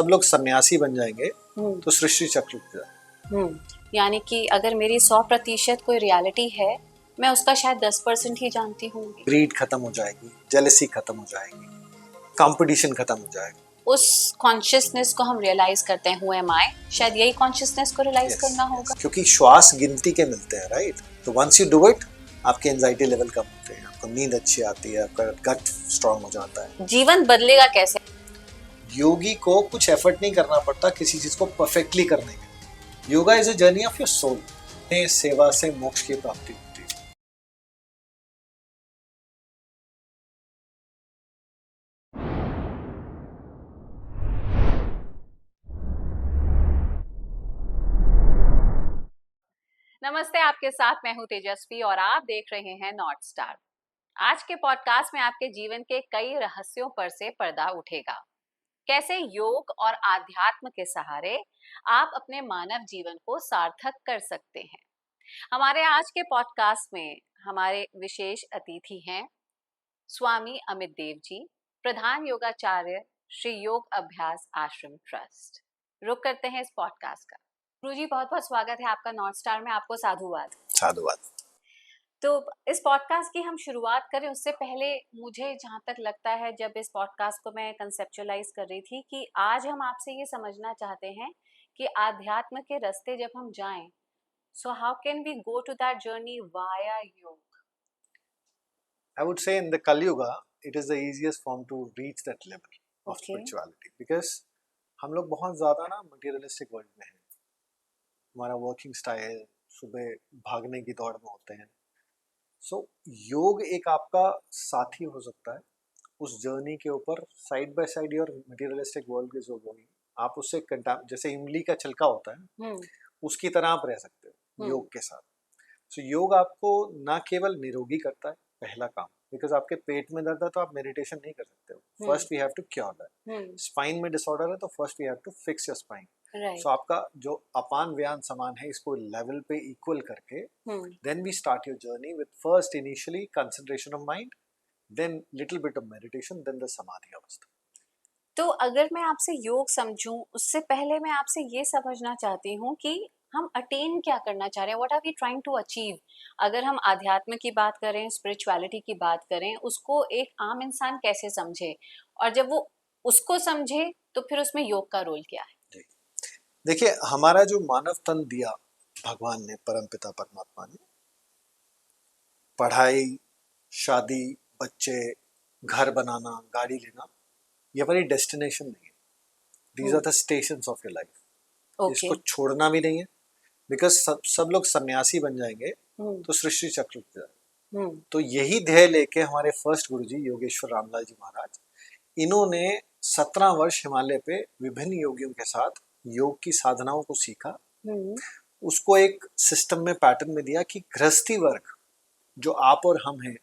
सब लोग सन्यासी बन जाएंगे तो सृष्टि चक्र रुक जाए। यानी कि अगर मेरी 100% कोई रियलिटी है, मैं उसका शायद 10% ही जानती हूँ। ग्रीड खत्म हो जाएगी, जेलसी खत्म हो जाएगी, कंपटीशन खत्म हो जाएगा। उस कॉन्शियसनेस को हम रियलाइज करते हैं, हु एम आई, शायद यही कॉन्शियसनेस को रियलाइज करना होगा। क्योंकि श्वास गिनती के मिलते हैं, राइट? तो वंस यू डू इट, आपके एंजाइटी लेवल कम होते हैं, आपको नींद अच्छी आती है, आपका गट स्ट्रांग हो जाता है। जीवन बदलेगा कैसे? योगी को कुछ एफर्ट नहीं करना पड़ता किसी चीज को परफेक्टली करने के। Yoga is a journey of your soul. सेवा से मोक्ष की प्राप्ति होती है। नमस्ते, आपके साथ मैं हूं तेजस्वी और आप देख रहे हैं नॉर्थ स्टार। आज के पॉडकास्ट में आपके जीवन के कई रहस्यों पर से पर्दा उठेगा। कैसे योग और आध्यात्म के सहारे आप अपने मानव जीवन को सार्थक कर सकते हैं। हमारे आज के पॉडकास्ट में हमारे विशेष अतिथि हैं स्वामी अमित देव जी, प्रधान योगाचार्य श्री योग अभ्यास आश्रम ट्रस्ट। रुक करते हैं इस पॉडकास्ट का। गुरुजी, बहुत बहुत स्वागत है आपका नॉर्थ स्टार में। आपको साधुवाद। साधुवाद। तो इस पॉडकास्ट की हम शुरुआत करें उससे पहले मुझे जहाँ तक लगता है, जब इस पॉडकास्ट को मैं कंसेप्चुअलाइज कर रही थी, कि आज हम आपसे ये समझना चाहते हैं कि आध्यात्म के रास्ते जब हम जाएं, so how can we go to that journey via yog? I would say in the Kali Yuga, it is the easiest form to reach that level of spirituality because हम लोग बहुत ज़्यादा ना materialistic world में हैं। हमारा वर्किंग स्टाइल सुबह भागने की दौड़ में होते हैं। सो योग एक आपका साथी हो सकता है उस जर्नी के ऊपर, side by side your materialistic world is going. आप उससे जैसे इमली का छिलका होता है उसकी तरह आप रह सकते हो योग के साथ। सो योग आपको ना केवल निरोगी करता है, पहला काम, बिकॉज आपके पेट में दर्द है तो आप मेडिटेशन नहीं कर सकते हो। First we have to cure that. Spine में डिसऑर्डर है तो first we have to fix your spine. So आपका जो अपान व्यान समान है इसको लेवल पे इक्वल करके then we start your journey with first initially concentration of mind, then little bit of meditation, then the samadhi avastha. तो अगर मैं आपसे योग समझूं, उससे पहले मैं आपसे ये समझना चाहती हूँ कि हम अटेन क्या करना चाह रहे हैं, what are we trying to achieve. अगर हम आध्यात्म की बात करें, स्पिरिचुअलिटी की बात करें, उसको एक आम इंसान कैसे समझे, और जब वो उसको समझे तो फिर उसमें योग का रोल क्या है? देखिए, हमारा जो मानव तन दिया भगवान ने, परमपिता परमात्मा ने, पढ़ाई, शादी, बच्चे, घर बनाना, गाड़ी लेना, ये हमारी डेस्टिनेशन नहीं है। These are the stations of your life. इसको छोड़ना भी नहीं है, बिकॉज सब लोग सन्यासी बन जाएंगे तो सृष्टि चक्र रुक जाए। तो यही ध्येय लेके हमारे फर्स्ट गुरुजी योगेश्वर रामलाल जी महाराज, इन्होंने 17 वर्ष हिमालय पे विभिन्न योगियों के साथ योग की साधनाओं को सीखा। उसको एक सिस्टम में, पैटर्न में दिया कि गृहस्थी वर्ग जो आप और हम हैं,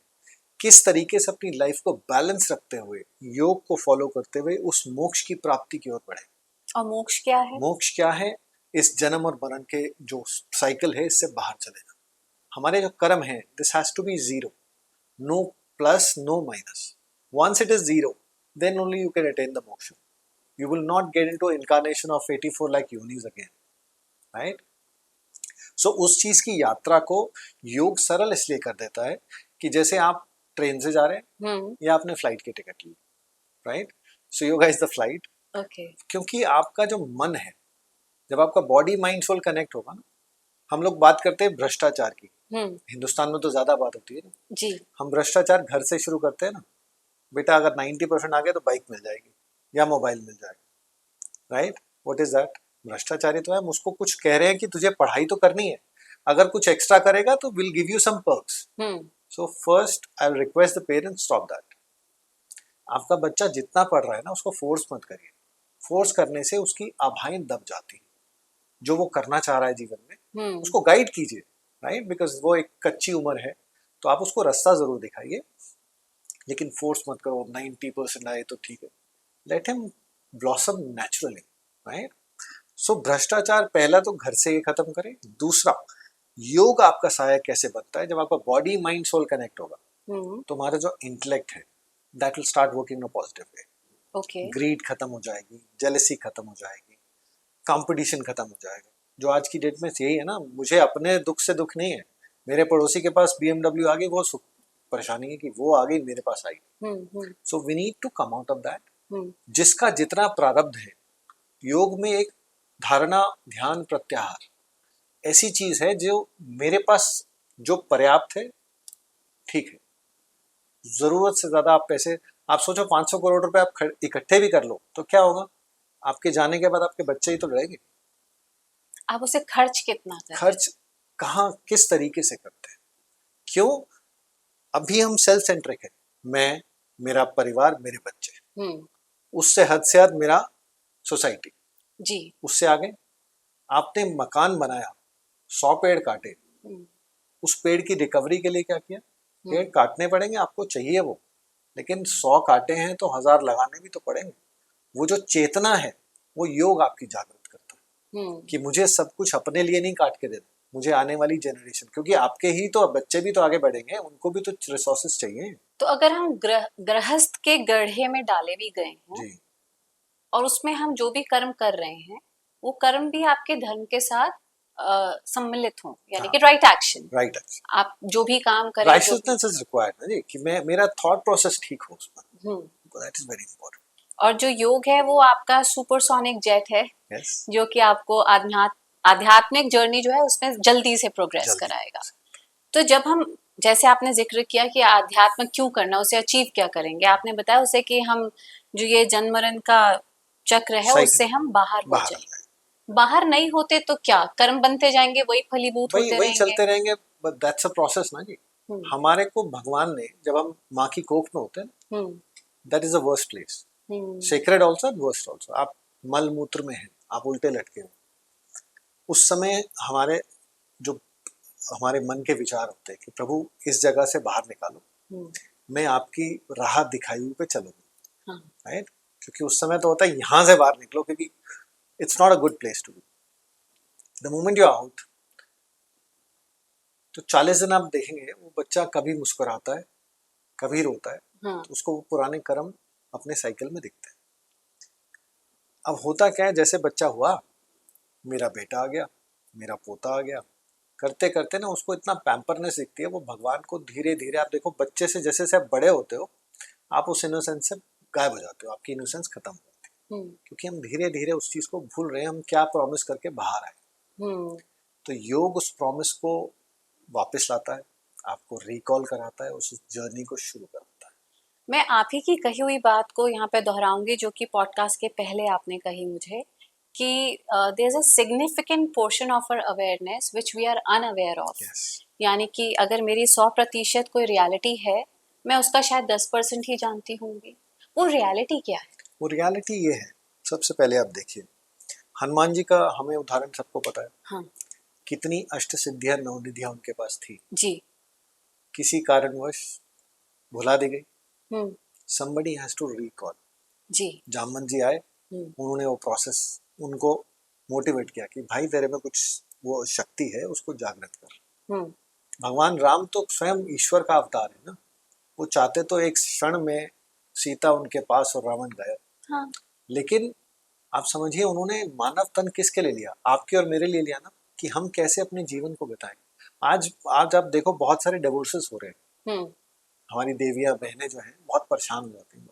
किस तरीके से अपनी लाइफ को बैलेंस रखते हुए, योग को फॉलो करते हुए उस मोक्ष की प्राप्ति की ओर बढ़े। और मोक्ष क्या है? मोक्ष क्या है? इस जन्म और मरण के जो साइकिल है इससे बाहर चले जाना। हमारे जो कर्म है, this has to be zero, no plus no minus. Once it is zero, then only you can attain the moksha. You will not get into incarnation of 84 like yonis again, right? So उस चीज की यात्रा को योग सरल इसलिए कर देता है कि जैसे आप ट्रेन से जा रहे हैं या आपने फ्लाइट की टिकट ली, right? So yoga is the flight. क्योंकि आपका जो मन है, जब आपका बॉडी माइंड सोल कनेक्ट होगा ना, हम लोग बात करते हैं भ्रष्टाचार की, हिंदुस्तान में तो ज्यादा बात होती है ना जी। हम भ्रष्टाचार घर से शुरू करते हैं ना, बेटा अगर 90% आ गया तो बाइक मिल जाएगी या मोबाइल मिल जाएगा, राइट? What is that? भ्रष्टाचारी तो है। हम उसको कुछ कह रहे हैं कि तुझे पढ़ाई तो करनी है, अगर कुछ एक्स्ट्रा करेगा तो will give you some perks. So first I will request the parents, stop that. आपका बच्चा जितना पढ़ रहा है ना, उसको फोर्स मत करिए। फोर्स करने से उसकी आभाएं दब जाती है। जो वो करना चाह रहा है जीवन में, उसको गाइड कीजिए, राइट? बिकॉज वो एक कच्ची उम्र है, तो आप उसको रास्ता जरूर दिखाइए, लेकिन फोर्स मत करो। 90% आए तो ठीक है, let him blossom naturally, right? So भ्रष्टाचार पहला तो घर से ही खत्म करें। दूसरा, योग आपका सहायक कैसे बनता है? जब आपका बॉडी माइंड सोल कनेक्ट होगा तो हमारा जो इंटेलेक्ट है that will start working in a positive way. Okay. Greed खत्म हो जाएगी, जेलसी खत्म हो जाएगी, कंपटीशन खत्म हो जाएगा। जो आज की डेट में यही है ना, मुझे अपने दुख से दुख नहीं है, मेरे पड़ोसी के पास BMW आ गई, वो सुख परेशानी है कि वो आ गई मेरे पास आई। So we need to come out of that. जिसका जितना प्रारब्ध है, योग में एक धारणा, ध्यान, प्रत्याहार ऐसी चीज है जो मेरे पास जो पर्याप्त है, ठीक है। जरूरत से ज्यादा आप पैसे, आप सोचो 500 करोड़ रुपए आप इकट्ठे भी कर लो तो क्या होगा, आपके जाने के बाद आपके बच्चे ही तो लड़ेंगे। आप उसे खर्च कितना कर रहे खर्च कहाँ, किस तरीके से करते हैं, क्यों? अभी हम सेल्फ सेंट्रिक है, मैं, मेरा परिवार, मेरे बच्चे, हैं? उससे हद से हद मेरा सोसाइटी, जी। उससे आगे आपने मकान बनाया, 100 पेड़ काटे, उस पेड़ की रिकवरी के लिए क्या किया? पेड़ काटने पड़ेंगे, आपको चाहिए वो, लेकिन 100 काटे हैं तो 1000 लगाने भी तो पड़ेंगे। वो जो चेतना है, वो योग आपकी जागृत करता है कि मुझे सब कुछ अपने लिए नहीं काट के देना, मुझे आने वाली जनरेशन, क्योंकि आपके ही तो बच्चे भी तो आगे बढ़ेंगे, उनको भी तो रिसोर्सेस चाहिए। तो अगर हम गृहस्थ के गड्ढे में डाले भी गए हैं जी, और उसमें हम जो भी कर्म कर रहे हैं, वो कर्म भी आपके धर्म के साथ सम्मिलित हों, यानी हाँ, कि राइट एक्शन, राइट, आप जो भी काम करें, राइटनेस इज रिक्वायर्ड ना जी, कि मैं, मेरा थॉट प्रोसेस ठीक हो उसमें, दैट इज वेरी इंपॉर्टेंट। और जो योग है वो आपका सुपरसोनिक जेट है, यस, जो कि आपको आध्यात्मिक जर्नी जो है उसमें जल्दी से प्रोग्रेस कराएगा। तो जब हम, जैसे आपने जिक्र किया कि आध्यात्म क्यों करना, उसे अचीव क्या करेंगे, आपने बताया उसे कि हम जो ये जन्म मरण का चक्र है उससे हम बाहर हो जाएं। बाहर नहीं होते तो क्या कर्म बनते जाएंगे, वही फलीभूत होते वही रहेंगे, चलते रहेंगे, बट दैट्स अ प्रोसेस ना जी। हमारे को भगवान ने, जब हम माँ की कोख में होते हैं, that is the worst place, sacred also and worst also. आप मल मूत्र में हैं, आप उल्टे लटके हो, उस समय हमारे जो हमारे मन के विचार होते हैं कि प्रभु इस जगह से बाहर निकालो, मैं आपकी राह दिखाई हुई पे चलूंगा, राइट? क्योंकि उस समय तो होता है यहाँ से बाहर निकलो, क्योंकि it's not a good place to be. The moment you out, तो 40 दिन आप देखेंगे वो बच्चा कभी मुस्कुराता है, कभी रोता है, तो उसको वो पुराने कर्म अपने साइकिल में दिखते हैं। अब होता क्या है, जैसे बच्चा हुआ, मेरा बेटा आ गया, मेरा पोता आ गया, करते करते ना उसको इतना पैम्परनेस दिखती है, वो भगवान को धीरे धीरे, आप देखो बच्चे से जैसे जैसे आप बड़े होते हो, आप उस इनोसेंस से गायब हो जाते हो, आपकी इनोसेंस खत्म हो जाती है, क्योंकि हम धीरे धीरे उस चीज को भूल रहे हैं, हम क्या प्रॉमिस करके बाहर आए। तो योग उस प्रॉमिस को वापस लाता है, आपको रिकॉल कराता है, उस जर्नी को शुरू कराता है। मैं आप ही की कही हुई बात को यहाँ पे दोहराऊंगी, जो कि पॉडकास्ट के पहले आपने कही मुझे, कि there is a significant portion of our awareness which we are unaware of. यानी कि अगर मेरी 100% कोई रियलिटी है, मैं उसका शायद 10% ही जानती होंगी। वो रियलिटी क्या है? वो रियलिटी ये है, सबसे पहले आप देखिए हनुमान जी का हमें उदाहरण सबको पता है। हाँ कितनी अष्ट सिद्धियां, 9 निधियां उनके पास थी जी। किसी कारणवश भुला दी गई। somebody has to recall। जी। जामवंत जी आए, उन्होंने वो प्रोसेस, उनको मोटिवेट किया कि भाई तेरे में कुछ वो शक्ति है, उसको जागृत कर। भगवान राम तो स्वयं ईश्वर का अवतार है ना, वो चाहते तो एक क्षण में सीता उनके पास और रावण गायब। हाँ। लेकिन आप समझिए उन्होंने मानव तन किसके लिए लिया? आपके और मेरे लिए लिया ना, कि हम कैसे अपने जीवन को बिताएं। आज आज आप देखो बहुत सारे डिवोर्सेस हो रहे हैं, हमारी देवियां बहनें जो हैं बहुत परेशान हो जाती हैं।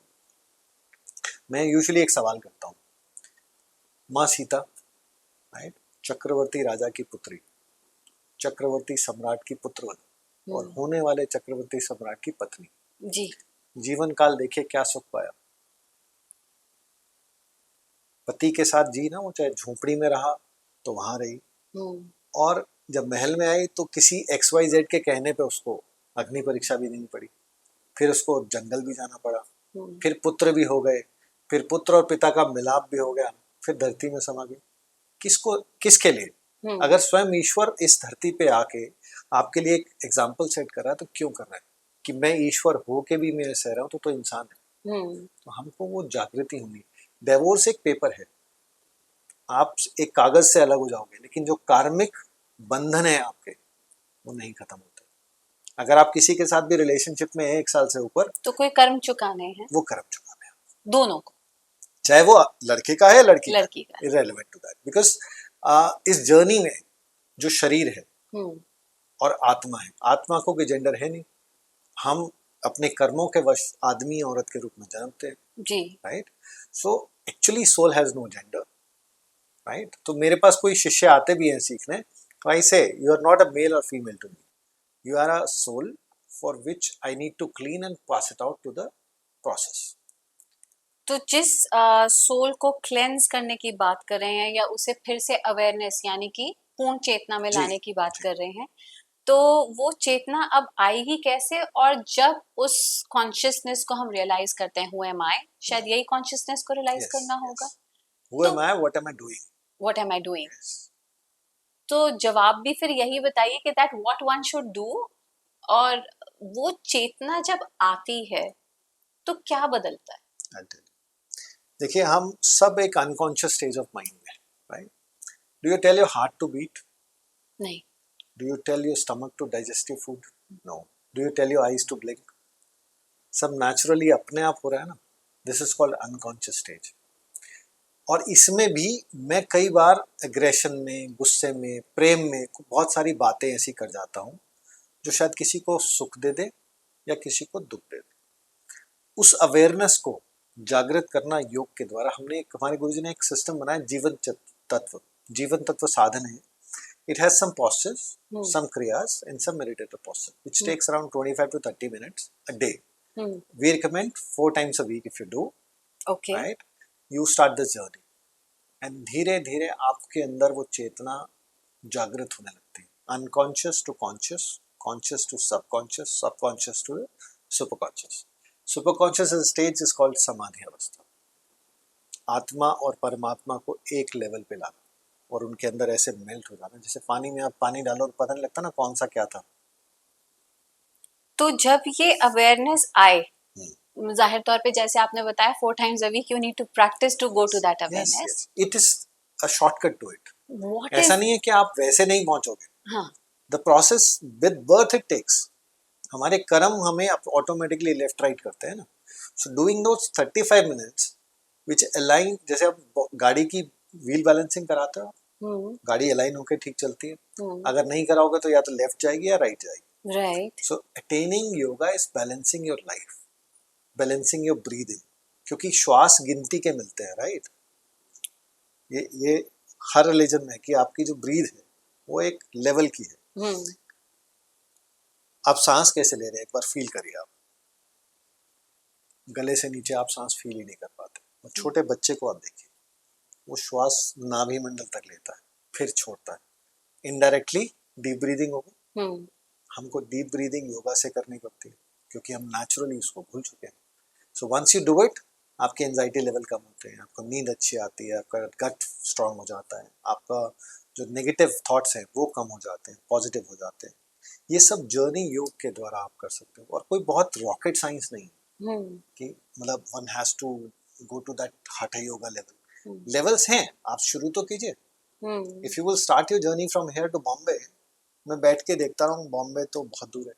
मैं यूजुअली एक सवाल करता हूँ, माँ सीता, राइट, चक्रवर्ती राजा की पुत्री, चक्रवर्ती सम्राट की पुत्रवधू, और होने वाले चक्रवर्ती सम्राट की पत्नी जी। जीवन काल देखिए क्या सुख पाया। पति के साथ जी ना, वो चाहे झोपड़ी में रहा तो वहां रही, और जब महल में आई तो किसी XYZ के कहने पे उसको अग्नि परीक्षा भी देनी पड़ी, फिर उसको जंगल भी जाना पड़ा, फिर पुत्र भी हो गए, फिर पुत्र और पिता का मिलाप भी हो गया, फिर धरती में समा गई। किसको, किसके लिए? अगर स्वयं ईश्वर इस धरती पे आके आपके लिए एक एग्जाम्पल सेट कर रहा है, तो क्यों कर रहा है कि मैं ईश्वर हो के भी मैं सह रहा हूँ, तो इंसान है। तो हमको वो जागृति होनी। डिवोर्स एक पेपर है, आप एक कागज से अलग हो जाओगे, लेकिन जो कार्मिक बंधन है आपके, वो नहीं खत्म होते। अगर आप किसी के साथ भी रिलेशनशिप में है 1 साल से ऊपर, तो कोई कर्म चुकाने हैं, वो कर्म चुकाने हैं दोनों को। चाहे वो लड़के का है या लड़की का, लड़की का। irrelevant to that, because इस जर्नी में जो शरीर है और आत्मा है, आत्मा को कोई जेंडर है नहीं, हम अपने कर्मों के वश आदमी औरत के रूप में जन्मते हैं जी। Right. So actually soul has no gender right. तो मेरे पास कोई शिष्य आते भी हैं सीखने, तो I say you are not a male और female to me, you are a soul for which I need to clean and pass it out to the process. तो जिस सोल को क्लेंस करने की बात कर रहे हैं या उसे फिर से अवेयरनेस यानी कि पूर्ण चेतना में जी, लाने की बात जी. कर रहे हैं, तो वो चेतना अब आएगी कैसे? और जब उस कॉन्शियसनेस को हम रियलाइज करते हैं, हु एम आई, शायद यही कॉन्शियसनेस को रियलाइज Yes, करना yes. होगा। Who तो am I? What am I doing? What am I doing? Yes. तो जवाब भी फिर यही बताइए कि that what one should do. और वो चेतना जब आती है तो क्या बदलता है? I'll tell you. देखिए हम सब एक अनकॉन्शियस स्टेज ऑफ माइंड में right. Do you tell your heart to beat? नहीं। Do you tell your stomach to digest your food? No. Do you tell your eyes to blink? सब naturally अपने आप हो रहा है ना. This is called unconscious stage. और इसमें भी मैं कई बार एग्रेशन में, गुस्से में, प्रेम में बहुत सारी बातें ऐसी कर जाता हूँ जो शायद किसी को सुख दे दे या किसी को दुख दे दे. उस अवेयरनेस को जागृत करना योग के द्वारा, हमने हमारे गुरुजी ने एक सिस्टम बनाया, जीवन तत्व. जीवन तत्व साधन है. It has some postures, some kriyas and some meditative posture which takes around 25 to 30 minutes a day. We recommend 4 times a week if you do. Okay. right. You start the journey and धीरे धीरे आपके अंदर वो चेतना जागृत होने लगती है. Unconscious to conscious, conscious to subconscious, subconscious to superconscious. Superconscious stage is called समाधि अवस्था. आत्मा और परमात्मा को एक लेवल पे लाना और उनके अंदर ऐसे मेल्ट हो जाना, जैसे पानी में आप पानी डालो और पता नहीं लगता ना कौन सा क्या था. तो जब ये अवेयरनेस आए, जाहिर तौर पे जैसे आपने बताया 4 times a week you need to practice to go to that awareness. Yes, it is a shortcut to it. What ऐसा is? नहीं है कि आप वैसे नहीं पहुंचोगे. हाँ. The process with birth it takes. हमारे कर्म हमें ऑटोमेटिकली लेफ्ट राइट करते हैं ना. So doing those 35 minutes which align, जैसे आप गाड़ी की व्हील बैलेंसिंग कराते हो, गाड़ी अलाइन होकर ठीक चलती है. अगर नहीं कराओगे तो या तो लेफ्ट जाएगी या राइट जाएगी. Right. So attaining yoga is balancing your life, balancing your breathing. क्योंकि श्वास गिनती के मिलते हैं राइट. ये हर रिलीजन में कि आपकी जो ब्रीद है वो एक लेवल की है. आप सांस कैसे ले रहे हैं एक बार फील करिए. आप गले से नीचे आप सांस फील ही नहीं कर पाते. और छोटे बच्चे को आप देखिए, वो श्वास नाभि मंडल तक लेता है फिर छोड़ता है. इनडायरेक्टली डीप ब्रीदिंग होगा. हमको डीप ब्रीदिंग योगा से करनी पड़ती है क्योंकि हम नेचुरली उसको भूल चुके हैं. So once you do it, आपके एंजाइटी लेवल कम होते हैं, आपको नींद अच्छी आती है, आपका गट स्ट्रांग हो जाता है, आपका जो नेगेटिव थॉट्स हैं वो कम हो जाते हैं, पॉजिटिव हो जाते हैं. ये सब जर्नी योग के द्वारा आप कर सकते हो. और कोई बहुत रॉकेट साइंस नहीं है कि मतलब one has to go to that hatha yoga level. Levels हैं, आप शुरू तो कीजिए. If you will start your journey from here to Bombay, मैं बैठ के देखता रहूँ बॉम्बे तो बहुत दूर है,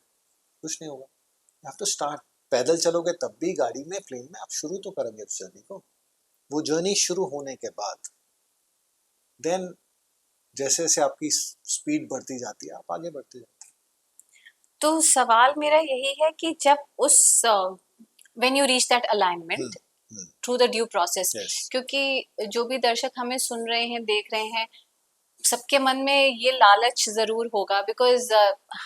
कुछ नहीं होगा. You have to start. पैदल चलोगे तब भी, गाड़ी में, प्लेन में, आप शुरू तो करेंगे उस जर्नी को. वो जर्नी शुरू होने के बाद देन जैसे जैसे आपकी स्पीड बढ़ती जाती है आप आगे बढ़ते जाते हैं. तो सवाल मेरा यही है कि जब उस when you reach that alignment through the due process, क्योंकि जो भी दर्शक हमें सुन रहे हैं, देख रहे हैं, सबके मन में ये लालच जरूर होगा. बिकॉज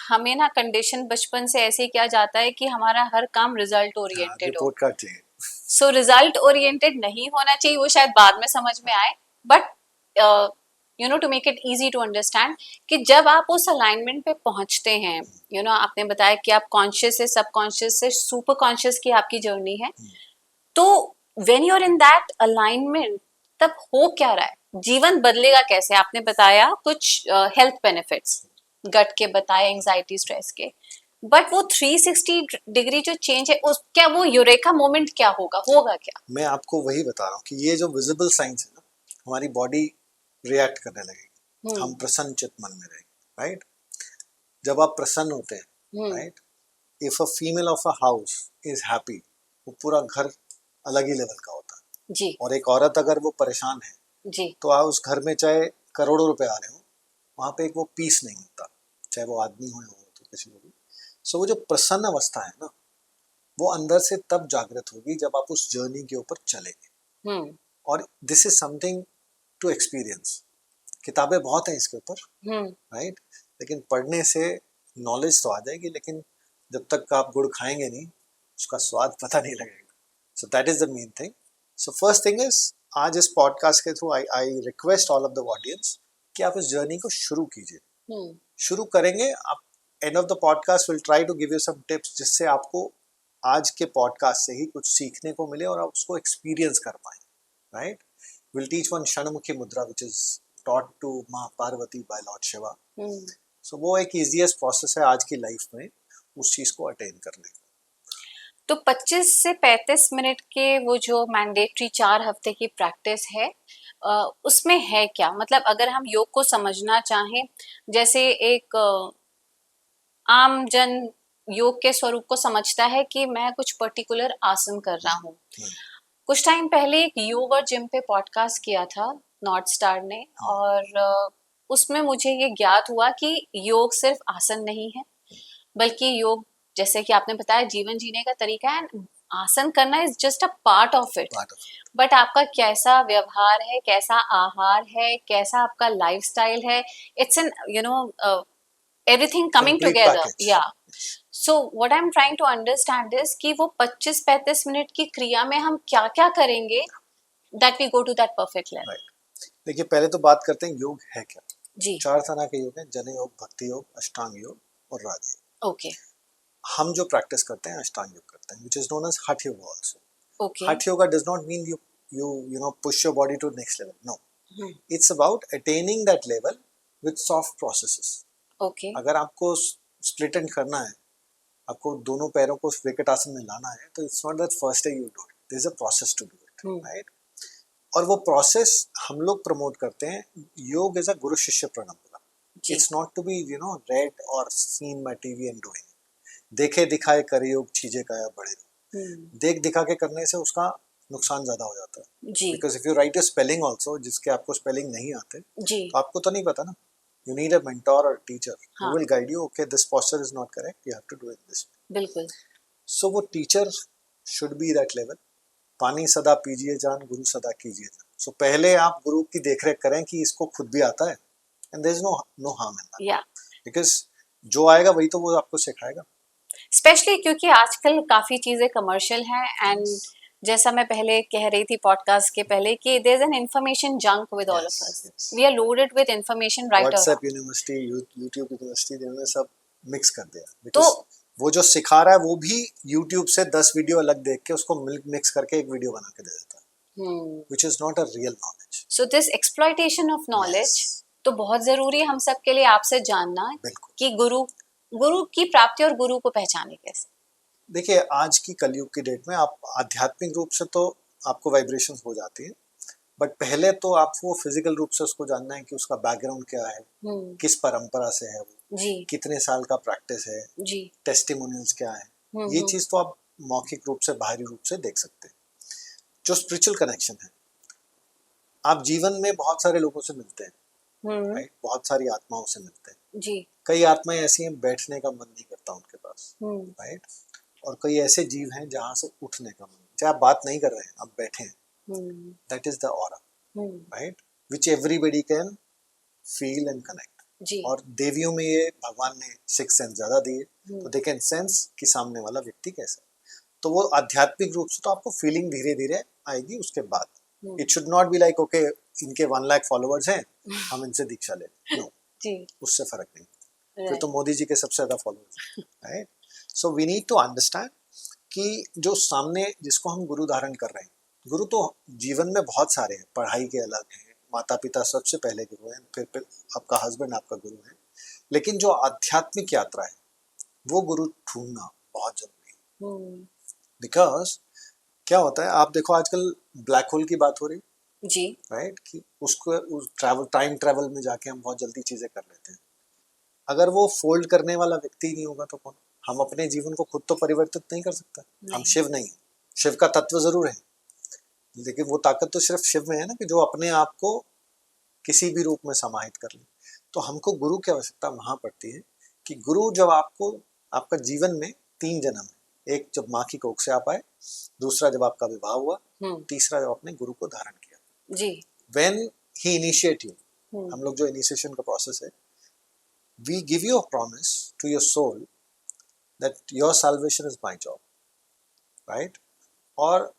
हमें ना कंडीशन बचपन से ऐसे किया जाता है कि हमारा हर काम रिजल्ट ओरिएंटेड हो. रिपोर्ट कार्ड चाहिए. सो रिजल्ट ओरिएंटेड नहीं होना चाहिए, वो शायद बाद में समझ में आए. But you know, to make it easy to understand, कि जब आप उस अलाइनमेंट पे पहुंचते हैं, यू नो, आपने बताया कि आप कॉन्शियस से सबकॉन्शियस से सुपर कॉन्शियस की आपकी जर्नी है. तो when you are in that alignment, तब हो क्या रहा है? जीवन बदलेगा कैसे? आपने बताया कुछ हेल्थ बेनिफिट्स, गट के बताए, एंजाइटी, स्ट्रेस के, बट वो 360 डिग्री जो चेंज है, उस क्या वो यूरेका मोमेंट क्या होगा क्या? मैं आपको वही बता रहा हूँ कि ये जो विजिबल साइंस है ना, हमारी बॉडी रिएक्ट करने लगेगी. हम प्रसन्न चित मन में रहेंगे राइट. जब आप प्रसन्न होते हैं right, if a female of a house is happy, वो पूरा घर अलग ही लेवल का होता है. जी और एक औरत अगर वो परेशान है जी तो आप उस घर में चाहे करोड़ों रुपए आ रहे हो, वहां पे एक वो पीस नहीं मिलता, चाहे वो आदमी हो या औरत हो, किसी को भी। सो वो जो प्रसन्न अवस्था है ना, वो अंदर से तब जागृत होगी जब आप उस जर्नी के ऊपर चलेंगे। हम्म और this is something to experience. किताबें बहुत हैं इसके ऊपर, हम्म राइट, लेकिन पढ़ने से नॉलेज तो आ जाएगी, लेकिन जब तक आप गुड़ खाएंगे नहीं उसका स्वाद पता नहीं लगेगा। सो that is the main thing. So first thing is, आज इस पॉडकास्ट के through I I request all of the audience कि आप इस जर्नी को शुरू कीजिए। हम्म शुरू करेंगे आप, end of the podcast will try to give you some tips जिससे आपको आज के पॉडकास्ट से ही कुछ सीखने को मिले और आप उसको एक्सपीरियंस कर पाए, राइट। विल टीच वन क्षणमुखी मुद्रा विच इज taught to माँ Parvati by Lord Shiva। Hmm So वो एक easiest process है आज की लाइफ में उस चीज को अटेन करने का। तो 25 से 35 मिनट के वो जो मैंडेटरी 4 हफ्ते की प्रैक्टिस है, उसमें है क्या? मतलब अगर हम योग को समझना चाहें, जैसे एक आम जन योग के स्वरूप को समझता है कि मैं कुछ पर्टिकुलर आसन कर रहा हूँ। कुछ टाइम पहले एक योग और जिम पे पॉडकास्ट किया था नॉर्थ स्टार ने, और उसमें मुझे ये ज्ञात हुआ कि योग सिर्फ आसन नहीं है, बल्कि योग, जैसे कि आपने बताया, जीवन जीने का तरीका है। आसन करना is just a part of it, but आपका कैसा व्यवहार है, कैसा आहार है, कैसा आपका लाइफस्टाइल है, it's an everything coming Complete together, package। yeah. So what I'm trying to understand is कि वो 25-35 मिनट की क्रिया में हम क्या क्या करेंगे that we go to that perfect level। Right। देखिए पहले तो बात करते हैं योग है क्या। जी 4 तरह के योग हैं, जन योग, भक्ति योग, अष्टांग योग और राजयोग। ओके हम जो प्रैक्टिस करते हैं अष्टांग योग करते हैं, which is known as हठ योग also। ओके हठ yoga does not mean you know push your body to next level, no। It's about attaining that level with soft processes। Okay अगर आपको स्प्लिट एंड करना है, आपको दोनों पैरों को विकट आसन में लाना है, तो it's not that first day you do it, there is a process to do it, right. और वो प्रोसेस हम लोग प्रमोट करते हैं। योग इज अ गुरु शिष्य परंपरा। It's not to be you know read और seen by TV and doing. देखे दिखाए करे योग चीजें काया बड़े। देख दिखा के करने से उसका नुकसान ज्यादा हो जाता है। जी because if you write your spelling also, जिसके आपको स्पेलिंग नहीं आते, जी तो आपको तो नहीं पता ना। You need a mentor or teacher who हाँ will guide you. Okay, this posture is not correct. You have to do it this way. बिल्कुल So वो teacher should be that level। पानी सदा पीजिए जान, गुरु सदा कीजिए जान। So पहले आप गुरु की देखरेख करें कि इसको खुद भी आता है, and there is no harm in that। या Because जो आएगा वही तो वो आपको सिखाएगा। स्पेशली क्योंकि आजकल काफी चीजें कमर्शियल हैं, एंड जैसा मैं पहले कह रही थी पॉडकास्ट के पहले कि there is an information junk with all of us. We are loaded with information right WhatsApp university, YouTube university, इन्होंने सब मिक्स कर दिया। तो Because वो जो सिखा रहा है वो भी यूट्यूब से 10 वीडियो अलग देख के उसको मिक्स करके एक वीडियो बना के दे देता है, which is not a real knowledge। So this exploitation of knowledge तो बहुत जरूरी है हम सब के लिए, आपसे जानना कि गुरु की प्राप्ति और गुरु को पहचाने कैसे। देखिए आज की कलयुग की डेट में आप आध्यात्मिक रूप से तो आपको वाइब्रेशंस हो जाती है, बट पहले तो आपको फिजिकल रूप से उसको जानना है कि उसका बैकग्राउंड क्या है, किस परंपरा से है वो, जी कितने साल का प्रैक्टिस है, जी टेस्टिमोनियल्स क्या है। ये चीज तो आप मौखिक रूप से, बाहरी रूप से देख सकते हैं। जो स्पिरिचुअल कनेक्शन है, आप जीवन में बहुत सारे लोगों से मिलते हैं, राइट, बहुत सारी आत्माओं से मिलते हैं। जी कई आत्माएं ऐसी हैं बैठने का मन नहीं करता उनके पास, राइट, और कई ऐसे जीव हैं जहां से उठने का मन, चाहे आप बात नहीं कर रहे हैं, आप बैठे हैं, that is the aura, right, which everybody can feel and connect. जी और देवियों में ये भगवान ने 6 सेंस ज्यादा दिए, तो दे कैन सेंस कि सामने वाला व्यक्ति कैसा है। तो वो आध्यात्मिक रूप से तो आपको फीलिंग धीरे धीरे आएगी उसके बाद। It should not be like okay इनके 1 लाख फॉलोअर्स हैं, हम इनसे दीक्षा ले, नो, उससे फर्क नहीं। फिर तो मोदी जी के सबसे ज्यादा फॉलोअर्स हैं, right. So we need to understand कि जो सामने जिसको हम गुरु धारण कर रहे हैं, गुरु तो जीवन में बहुत सारे हैं, पढ़ाई के अलग हैं, माता पिता सबसे पहले गुरु हैं, फिर आपका हस्बैंड आपका गुरु है, लेकिन जो आध्यात्मिक यात्रा है वो गुरु ढूंढना बहुत जरूरी है। बिकॉज क्या होता है, आप देखो आजकल ब्लैक होल की बात हो रही जी, राइट, कि उसको उस टाइम ट्रेवल में जाके हम बहुत जल्दी चीजें कर लेते हैं। अगर वो फोल्ड करने वाला व्यक्ति नहीं होगा तो कौन? हम अपने जीवन को खुद तो परिवर्तित नहीं कर सकता। हम शिव नहीं, शिव का तत्व जरूर है, लेकिन वो ताकत तो सिर्फ शिव में है ना, कि जो अपने आप को किसी भी रूप में समाहित कर ले। तो हमको गुरु की आवश्यकता वहां पड़ती है कि गुरु जब आपको, आपका जीवन में 3 जन्म है, एक जब माँ की कोख से आप आए, दूसरा जब आपका विवाह हुआ, तीसरा जब आपने गुरु को धारण किया जी। व्हेन ही इनिशिएट यू, हम लोग जो इनिशिएशन का प्रोसेस है, we give you a promise to your soul that your salvation is my job, right. और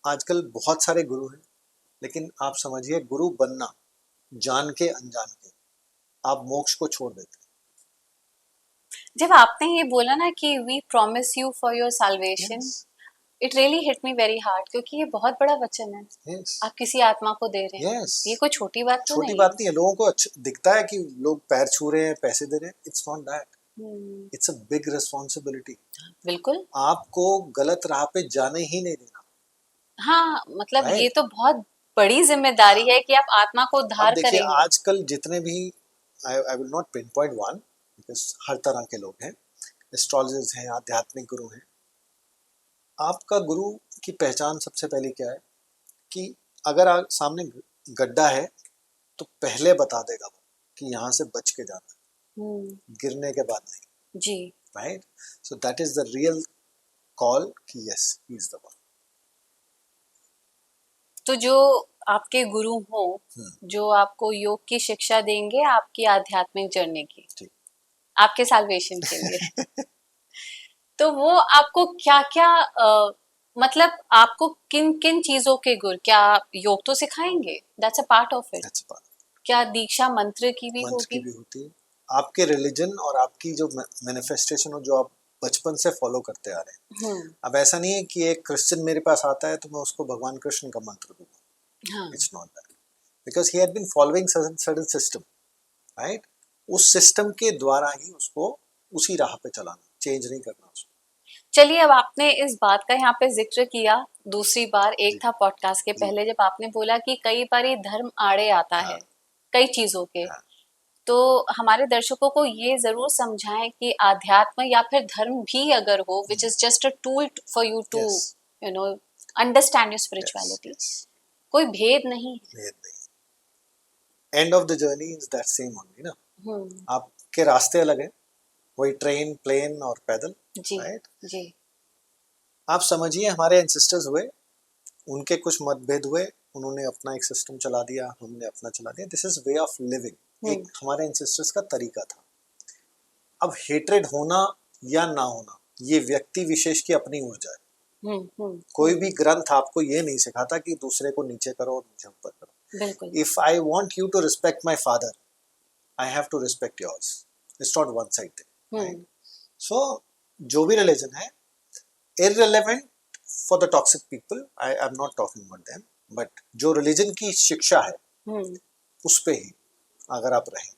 आजकल बहुत सारे गुरु हैं, लेकिन आप समझिए गुरु बनना जान के अनजान के आप मोक्ष को छोड़ देते जब आपने ये बोला ना कि we promise you for your salvation, हैं। It really hit me very hard, क्योंकि ये बहुत बड़ा वचन है। यस आप किसी आत्मा को दे रहे हैं, यस, ये कोई छोटी बात तो छोटी नहीं बात नहीं है। लोगों को अच्छा दिखता है कि लोग पैर छू रहे हैं, पैसे दे रहे हैं, इट्स नॉट दैट, है। It's a big responsibility. बिल्कुल। आपको गलत राह पे जाने ही नहीं देना, हाँ, मतलब ये राइट। तो बहुत बड़ी जिम्मेदारी है कि आप आत्मा को अब उद्धार देखिए करेंगे। आजकल जितने भी, I will not pinpoint one, because हर तरह के लोग हैं, एस्ट्रोलॉजर्स हैं, आध्यात्मिक गुरु हैं। आपका गुरु की पहचान सबसे पहले क्या है कि अगर सामने गड्ढा है तो पहले बता देगा वो कि यहाँ से बच के जाना, गिरने के बाद नहीं, जी। Right. So that is the real call कि yes he is the one. तो जो आपके गुरु हो, जो आपको योग की शिक्षा देंगे आपकी आध्यात्मिक जर्नी की, ठीक। आपके साल्वेशन के लिए तो वो आपको क्या क्या मतलब आपको किन किन चीजों के गुर, क्या योग तो सिखाएंगे, that's a part of it, क्या दीक्षा मंत्र की भी मंत्र की होगी? भी होती है। आपके रिलीजन और आपकी जो मैनिफेस्टेशन हो, जो आप बचपन से फॉलो करते आ रहे हैं। अब ऐसा नहीं है कि एक क्रिश्चियन मेरे पास आता है तो मैं उसको भगवान कृष्ण का मंत्र दूंगा, it's not that, because he had been following certain system, right. उस सिस्टम के द्वारा ही उसको उसी राह पे चलाना, चेंज नहीं करना उसको। चलिए, अब आपने इस बात का यहाँ पे जिक्र किया दूसरी बार, एक था पॉडकास्ट के पहले जब आपने बोला कि कई बार ये धर्म आड़े आता है कई चीजों के, तो हमारे दर्शकों को ये जरूर समझाएं कि आध्यात्म या फिर धर्म भी अगर हो, which is just a tool for you to you know understand your spirituality, कोई भेद नहीं है। End of the journey is that same only ना। आपके रास्ते अलग हैं, वही ट्रेन, प्लेन और पैदल, राइट। जी। आप समझिए हमारे एंसेस्टर्स हुए, उनके कुछ मतभेद हुए, उन्होंने अपना एक सिस्टम चला दिया, हमने अपना चला दिया। This is way of living, एक हमारे एंसेस्टर्स का तरीका था। अब हेट्रेड होना या ना होना ये व्यक्ति विशेष की अपनी ऊर्जा है। कोई भी ग्रंथ आपको ये नहीं सिखाता कि दूसरे को नीचे करो और मुझे ऊपर करो। If I want you to respect my father, I have to respect yours, it's not one sided. So जो भी रिलीजन है, irrelevant for the toxic people, I'm not talking about them, but जो रिलीजन की शिक्षा है उस पे ही अगर आप रहें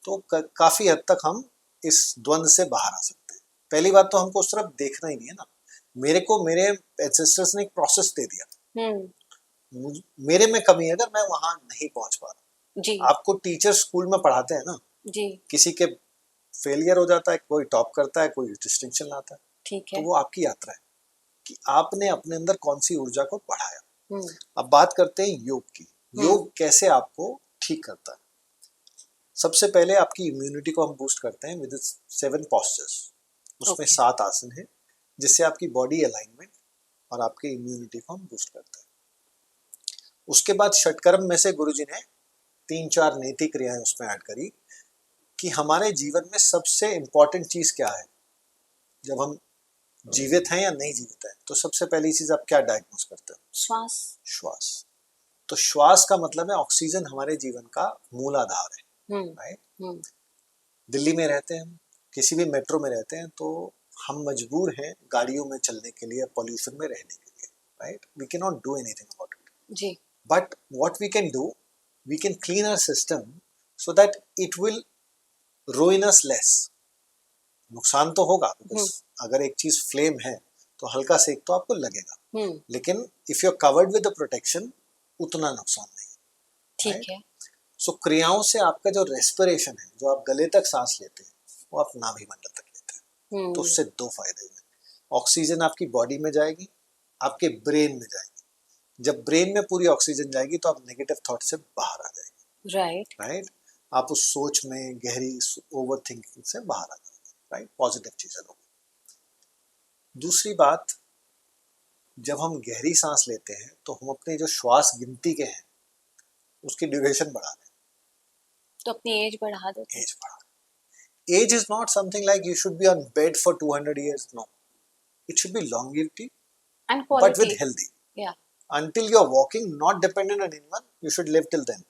तो काफी हद तक हम इस द्वंद से बाहर आ सकते हैं। पहली बात तो हमको उस तरफ देखना ही नहीं है ना। मेरे एंसेस्टर्स ने एक प्रोसेस दे दिया, मेरे में कमी है अगर मैं वहां नहीं पहुंच पा रहा। आपको टीचर स्कूल में पढ़ाते हैं ना जी, किसी के फेलियर हो जाता है, कोई टॉप करता है, कोई डिस्टिंक्शन लाता है, ठीक है, तो वो आपकी यात्रा है कि आपने अपने अंदर कौन सी ऊर्जा को बढ़ाया। अब बात करते हैं योग की। योग कैसे आपको ठीक करता है? सबसे पहले आपकी इम्यूनिटी को हम बूस्ट करते हैं विद 7 postures, उसमें 7 आसन है जिससे आपकी बॉडी अलाइनमेंट और आपकी इम्यूनिटी को हम बूस्ट करते हैं। उसके बाद षटकर्म में से गुरुजी ने 3-4 नीति क्रियाएं उसमें ऐड करी कि हमारे जीवन में सबसे इंपॉर्टेंट चीज क्या है। जब हम जीवित हैं या नहीं जीवित हैं, तो सबसे पहली चीज आप क्या डायग्नोस करते हो? श्वास। तो श्वास का मतलब है ऑक्सीजन हमारे जीवन का मूल आधार है, राइट। दिल्ली में रहते हैं, किसी भी मेट्रो में रहते हैं, तो हम मजबूर हैं गाड़ियों में चलने के लिए, पॉल्यूशन में रहने के लिए, right. We can not do anything about it जी, but what we can do, we can clean our system so that it will ruin us less। नुकसान तो होगा, अगर एक चीज फ्लेम है तो हल्का सेक तो आपको लगेगा, लेकिन if you are covered with the protection उतना नुकसान नहीं, ठीक है। सो क्रियाओं से आपका जो रेस्पिरेशन है, जो आप गले तक सांस लेते हैं, वो आप नाभिमंडल तक लेते हैं। तो उससे 2 फायदे हुए। ऑक्सीजन आपकी बॉडी में जाएगी, आपके ब्रेन में जाएगी, जब ब्रेन में पूरी ऑक्सीजन जाएगी तो आप नेगेटिव थॉट से बाहर आ जाएंगे, राइट। राइट। आप उस सोच में गहरी ओवर थिंकिंग से बाहर आ जाएंगे, राइट। पॉजिटिव चीजें होगी। दूसरी बात, जब हम गहरी सांस लेते हैं तो हम अपने जो श्वास गिनती के हैं उसकी ड्यूरेशन बढ़ा दें, तो अपनी एज बढ़ा देते हैं। एज बढ़ा। Age is not something like you should be on bed for 200 years, no, it should be longevity and but with quality. healthy. या Until you are walking, not dependent on anyone, you should live till then.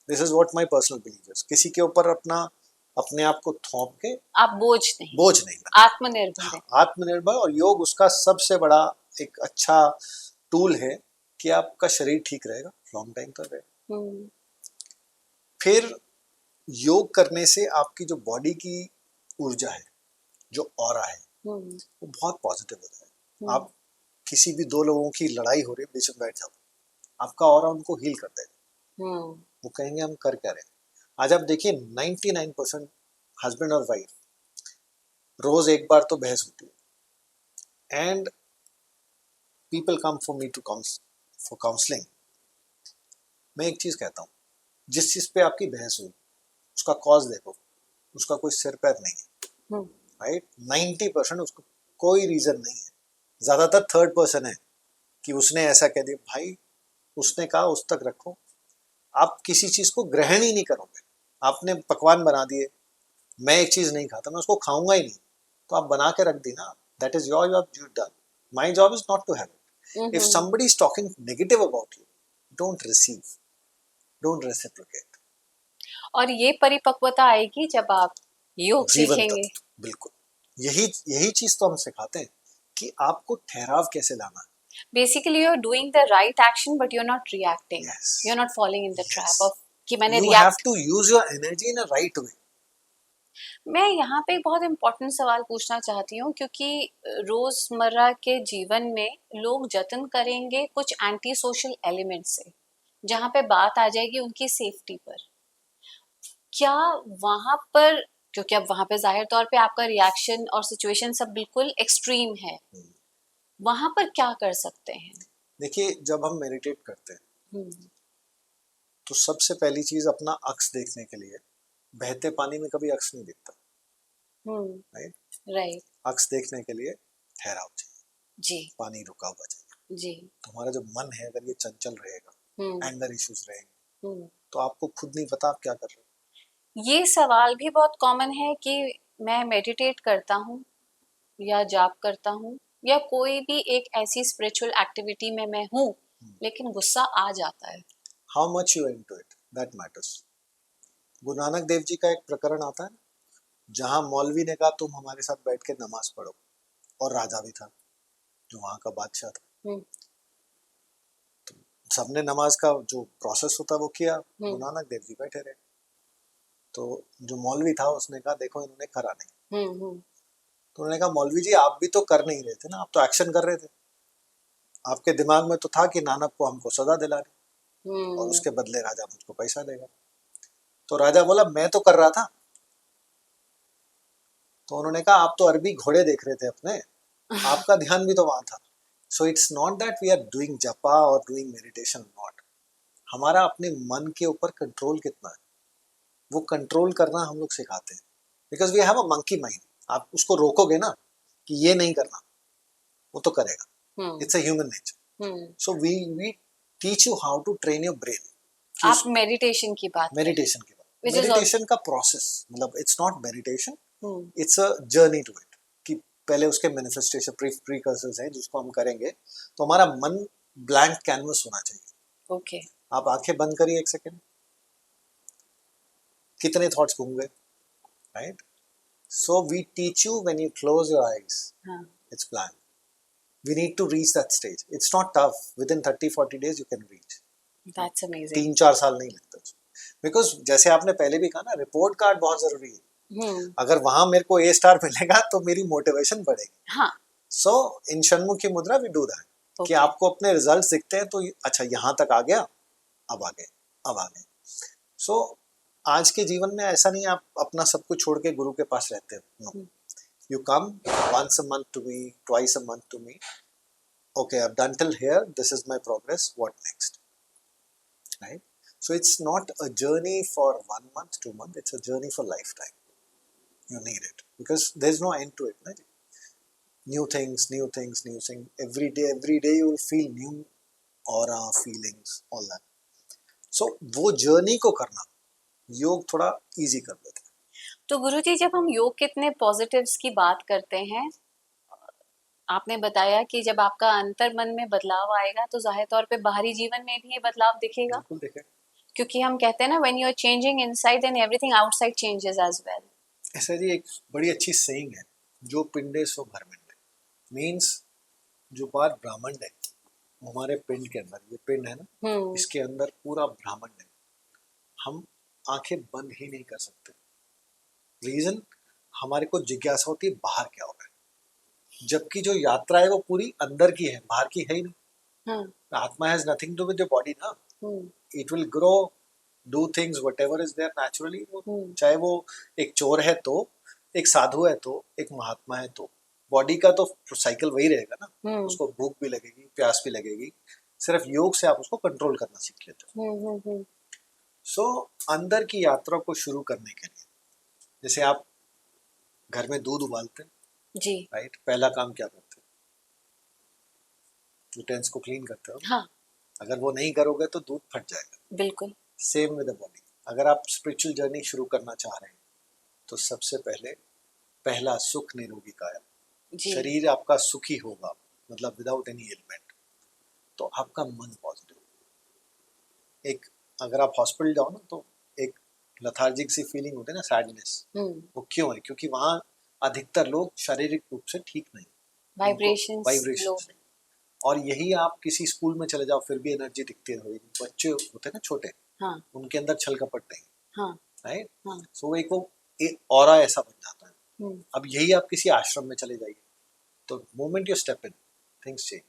This is what my personal belief is. किसी के ऊपर अपने आप को थोप के आप बोझ नहीं बना। आत्मनिर्भर है। आत्मनिर्भर, और योग उसका सबसे बड़ा एक अच्छा टूल है कि आपका शरीर ठीक रहेगा लॉन्ग टाइम तक रहेगा। फिर योग करने से आपकी जो बॉडी की ऊर्जा है, जो ऑरा है, वो बहुत पॉजिटिव हो जाएगा। आप किसी भी दो लोगों की लड़ाई हो रही है, बीच में बैठ जाओ, आपका ऑरा उनको हील कर देगा। वो कहेंगे हम कर क्या रहे हैं। आज आप देखिए 99% हस्बैंड और वाइफ रोज एक बार तो बहस होती है, and people come for me to for counselling. मैं एक चीज कहता हूँ, जिस चीज पे आपकी बहस हुई उसका कॉज देखो, उसका कोई सिर पैर नहीं है, राइट। 90% उसको कोई रीजन नहीं है, ज्यादातर थर्ड पर्सन है कि उसने ऐसा कह दिया। भाई उसने कहा उस तक रखो, आप किसी चीज को ग्रहण ही नहीं करोगे। आपने पकवान बना दिए, मैं एक चीज नहीं खाता, मैं उसको खाऊंगा ही नहीं, तो आप बना के रख दी ना, that is your job, you done. My job is not to have it. If somebody is talking negative about you, don't receive, don't reciprocate. और ये परिपक्वता आएगी जब आप योग सीखेंगे। बिल्कुल, यही चीज तो हम सिखाते हैं कि आपको ठहराव कैसे लाना है। Basically, you're doing the right action, but you're not reacting. Yes. You're not falling in the Yes. trap of कि मैंने You react. have to use your energy in a right way. मैं यहाँ पे एक बहुत इम्पोर्टेंट सवाल पूछना चाहती हूँ, क्योंकि रोजमर्रा के जीवन में लोग जतन करेंगे कुछ एंटी सोशल एलिमेंट से, जहाँ पे बात आ जाएगी उनकी सेफ्टी पर। क्या वहां पर, क्योंकि अब वहां पे जाहिर तौर पे आपका रिएक्शन और सिचुएशन सब बिल्कुल एक्सट्रीम है, वहां पर क्या कर सकते हैं? देखिए, जब हम मेडिटेट करते हैं तो सबसे पहली चीज अपना अक्स देखने के लिए, बहते पानी में कभी अक्स नहीं दिखता, राइट। अक्स देखने के लिए ठहराव चाहिए जी। पानी रुका हुआ चाहिए जी। तुम्हारा जो मन है अगर ये चंचल रहेगा, एंगर इश्यूज रहेंगे, तो आपको खुद नहीं पता आप क्या कर रहे हो। ये सवाल भी बहुत कॉमन है कि मैं मेडिटेट करता हूँ या जाप करता हूँ या कोई भी एक ऐसी स्पिरिचुअल एक्टिविटी में मैं हूँ, लेकिन गुस्सा आ जाता है। How much you into it, that matters. Guru Nanak Dev ji का एक प्रकरण आता है जहां मौलवी ने कहा तुम हमारे साथ बैठ के नमाज पढ़ो, और राजा भी था जो वहां का बादशाह था। तो सबने नमाज का जो प्रोसेस होता वो किया, गुरु नानक देव जी बैठे रहे। तो जो मौलवी था उसने कहा देखो इन्होंने करा नहीं। तो उन्होंने कहा मौलवी जी आप भी तो कर नहीं रहे थे ना, आप तो एक्शन कर रहे थे, आपके दिमाग में तो था कि नानक को हमको सजा दिला रही और उसके बदले राजा मुझको पैसा देगा। तो राजा बोला मैं तो कर रहा था। तो उन्होंने कहा आप तो अरबी घोड़े देख रहे थे अपने, आपका ध्यान भी तो वहां था। So it's not that we are doing japa और डूइंग मेडिटेशन, नॉट। हमारा अपने मन के ऊपर कंट्रोल कितना है, वो कंट्रोल करना हम लोग सिखाते हैं, because we have a monkey mind. आप उसको रोकोगे ना कि ये नहीं करना, वो तो करेगा। It's a human nature. So we teach you how to train your brain. आप मेडिटेशन की बात मेडिटेशन का प्रोसेस, मतलब it's not meditation, it's a journey to it. कि पहले उसके मैनिफेस्टेशन प्रीकर्सर्स हैं जिसको हम करेंगे, तो हमारा मन ब्लैंक कैनवस होना चाहिए। ओके। आप आंखें बंद करिए एक सेकेंड, कितने थॉट्स घूम गए, right. So we teach you when you close your eyes, it's blank. We need to reach that stage. It's not tough. Within 30-40 days you can reach. That's amazing. 3-4 साल नहीं लगता, बिकॉज जैसे आपने पहले भी कहा ना, रिपोर्ट कार्ड बहुत जरूरी है। अगर वहां मेरे को A स्टार मिलेगा तो मेरी मोटिवेशन बढ़ेगी। हाँ। सो इन षणमुखी मुद्रा वी डू दैट, कि आपको अपने रिजल्ट दिखते हैं तो अच्छा यहाँ तक आ गया, अब आ गए, अब आ गए। सो आज के जीवन में ऐसा नहीं आप अपना सब कुछ छोड़ के गुरु के पास रहते हो, no. You come once a month to me, twice a month to me, okay, I've done till here, this is my progress, what next, right? So it's not a journey for 1 month, 2 months, it's a journey for lifetime. You need it because there's no end to it, right? New things, every day you will feel new aura, feelings, all that. So वो journey को करना योग थोड़ा easy कर देता है. तो गुरुजी, जब हम योग के इतने पॉजिटिव्स की बात करते हैं, आपने बताया कि जब आपका अंतर मन में बदलाव आएगा तो जाहिर तौर पे बाहरी जीवन में भी ये बदलाव दिखेगा. बिल्कुल दिखेगा. क्योंकि हम कहते हैं ना, when you are changing inside then everything outside changes as well. ऐसा जी एक बड़ी अच्छी सेइंग है, जो पिंडे सो ब्रह्मांड है. मीन्स जो बात ब्रह्मांड है हमारे पिंड के अंदर, ये पिंड है ना, इसके अंदर पूरा ब्रह्मांड है. हम आंखें बंद ही नहीं कर सकते. रीजन, हमारे को जिज्ञासा होती है बाहर क्या हो रहा है, जबकि जो यात्रा है वो पूरी अंदर की है, बाहर की है ही नहीं. आत्मा has nothing to with your body ना. It will grow, do things whatever is there naturally. चाहे वो एक चोर है तो, एक साधु है तो, एक महात्मा है तो, बॉडी का तो साइकिल वही रहेगा ना. उसको भूख भी लगेगी, प्यास भी लगेगी. सिर्फ योग से आप उसको कंट्रोल करना सीख लेते हो. सो अंदर की यात्रा को शुरू करने के लिए, जैसे आप घर में दूध उबालते हैं जी, राइट, पहला काम क्या करते हो? यूटेंस को क्लीन करते हो. हाँ, अगर वो नहीं करोगे तो दूध फट जाएगा. बिल्कुल. Same with the body. अगर आप स्पिरिचुअल जर्नी शुरू करना चाह रहे हैं तो सबसे पहले पहला सुख निरोगी काया. शरीर आपका सुखी होगा, मतलब विदाउट एनी एलिमेंट, तो आपका मन पॉजिटिव. एक अगर आप हॉस्पिटल जाओ ना तो एक लथार्जिक सी फीलिंग होती है ना, सैडनेस. वो क्यों है? क्योंकि वहाँ अधिकतर लोग शारीरिक रूप से ठीक नहीं, वाइब्रेशंस. और यही आप किसी स्कूल में चले जाओ फिर भी एनर्जी दिखती है. बच्चे होते हैं ना छोटे, हाँ, उनके अंदर छल कपट नहीं, हाँ, राइट. हाँ. सो एक वो ऑरा ऐसा बन जाता है. अब यही आप किसी आश्रम में चले जाइए तो moment you step in, things change.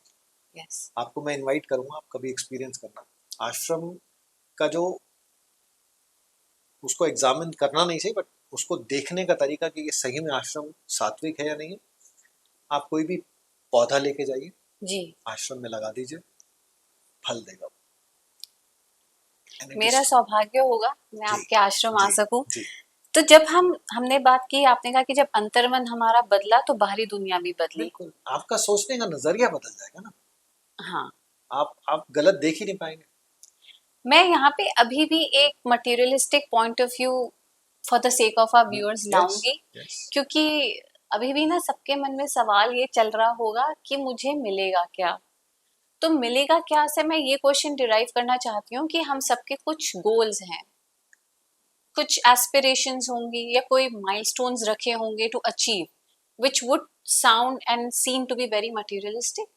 Yes, आपको मैं इनवाइट करूंगा, आप कभी एक्सपीरियंस करना. आश्रम का जो, उसको एग्जामिन करना नहीं सही, बट उसको देखने का तरीका कि ये सही में आश्रम सात्विक है या नहीं है. आप कोई भी पौधा लेके जाइए जी, आश्रम में लगा दीजिए, फल देगा. मेरा सौभाग्य होगा मैं आपके आश्रम आ सकूं. तो जब हमने बात की, आपने कहा कि जब अंतर्मन हमारा बदला तो बाहरी दुनिया भी बदली. बिल्कुल, आपका सोचने का नजरिया बदल जाएगा ना. हाँ, आप गलत देख ही नहीं पाएंगे. मैं यहाँ पे अभी भी एक materialistic point of view for the sake of our viewers लाऊंगी, क्योंकि अभी भी ना सबके मन में सवाल ये चल रहा होगा कि मुझे मिलेगा क्या. तो मिलेगा क्या से मैं ये क्वेश्चन डिराइव करना चाहती हूँ कि हम सबके कुछ गोल्स हैं, कुछ एस्पिरेशंस होंगी या कोई माइलस्टोन्स रखे होंगे to achieve, which would sound and seem to be very materialistic.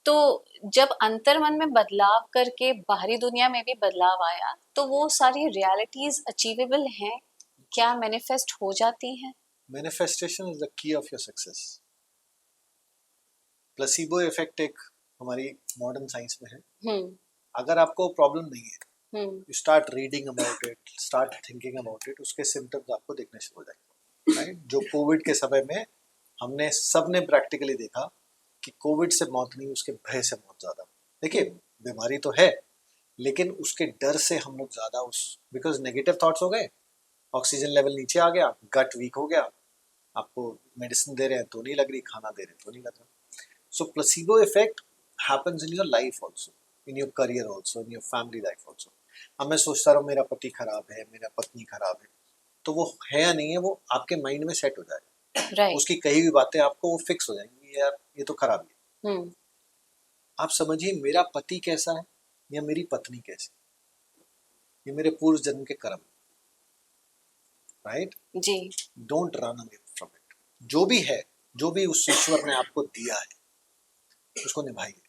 तो जब अंतर्मन में बदलाव करके बाहरी दुनिया में भी बदलाव आया तो वो सारी रियलिटीज अचीवेबल हैं क्या, मैनिफेस्ट हो जाती हैं? Manifestation is the key of your success. Placebo effect एक हमारी मॉडर्न साइंस में है. अगर आपको प्रॉब्लम नहीं है, you start reading about it, start thinking about it, उसके सिम्टम्स आपको दिखने शुरू हो जाएंगे, राइट. जो कोविड के समय में हमने सबने प्रैक्टिकली देखा कि कोविड से मौत नहीं, उसके भय से मौत ज्यादा. देखिए बीमारी तो है, लेकिन उसके डर से हम लोग ज्यादा बिकॉज नेगेटिव थॉट्स हो गए, ऑक्सीजन लेवल नीचे आ गया, गट वीक हो गया, आपको मेडिसिन दे रहे हैं तो नहीं लग रही, खाना दे रहे हैं तो नहीं लग रहा. So placebo effect happens in your life also, in your career also, in your family life also. अब मैं सोचता रहा मेरा पति खराब है, मेरा पत्नी खराब है, तो वो है या नहीं है, वो आपके माइंड में सेट हो जाएगा. Right. उसकी कही हुई बातें आपको वो फिक्स हो जाएंगी, यार ये तो खराब है. आप समझिए मेरा पति कैसा है या मेरी पत्नी कैसी, ये मेरे पूर्व जन्म के कर्म, राइट जी. Don't run away from it. जो भी है, जो भी उस ईश्वर ने आपको दिया है, उसको निभाइए.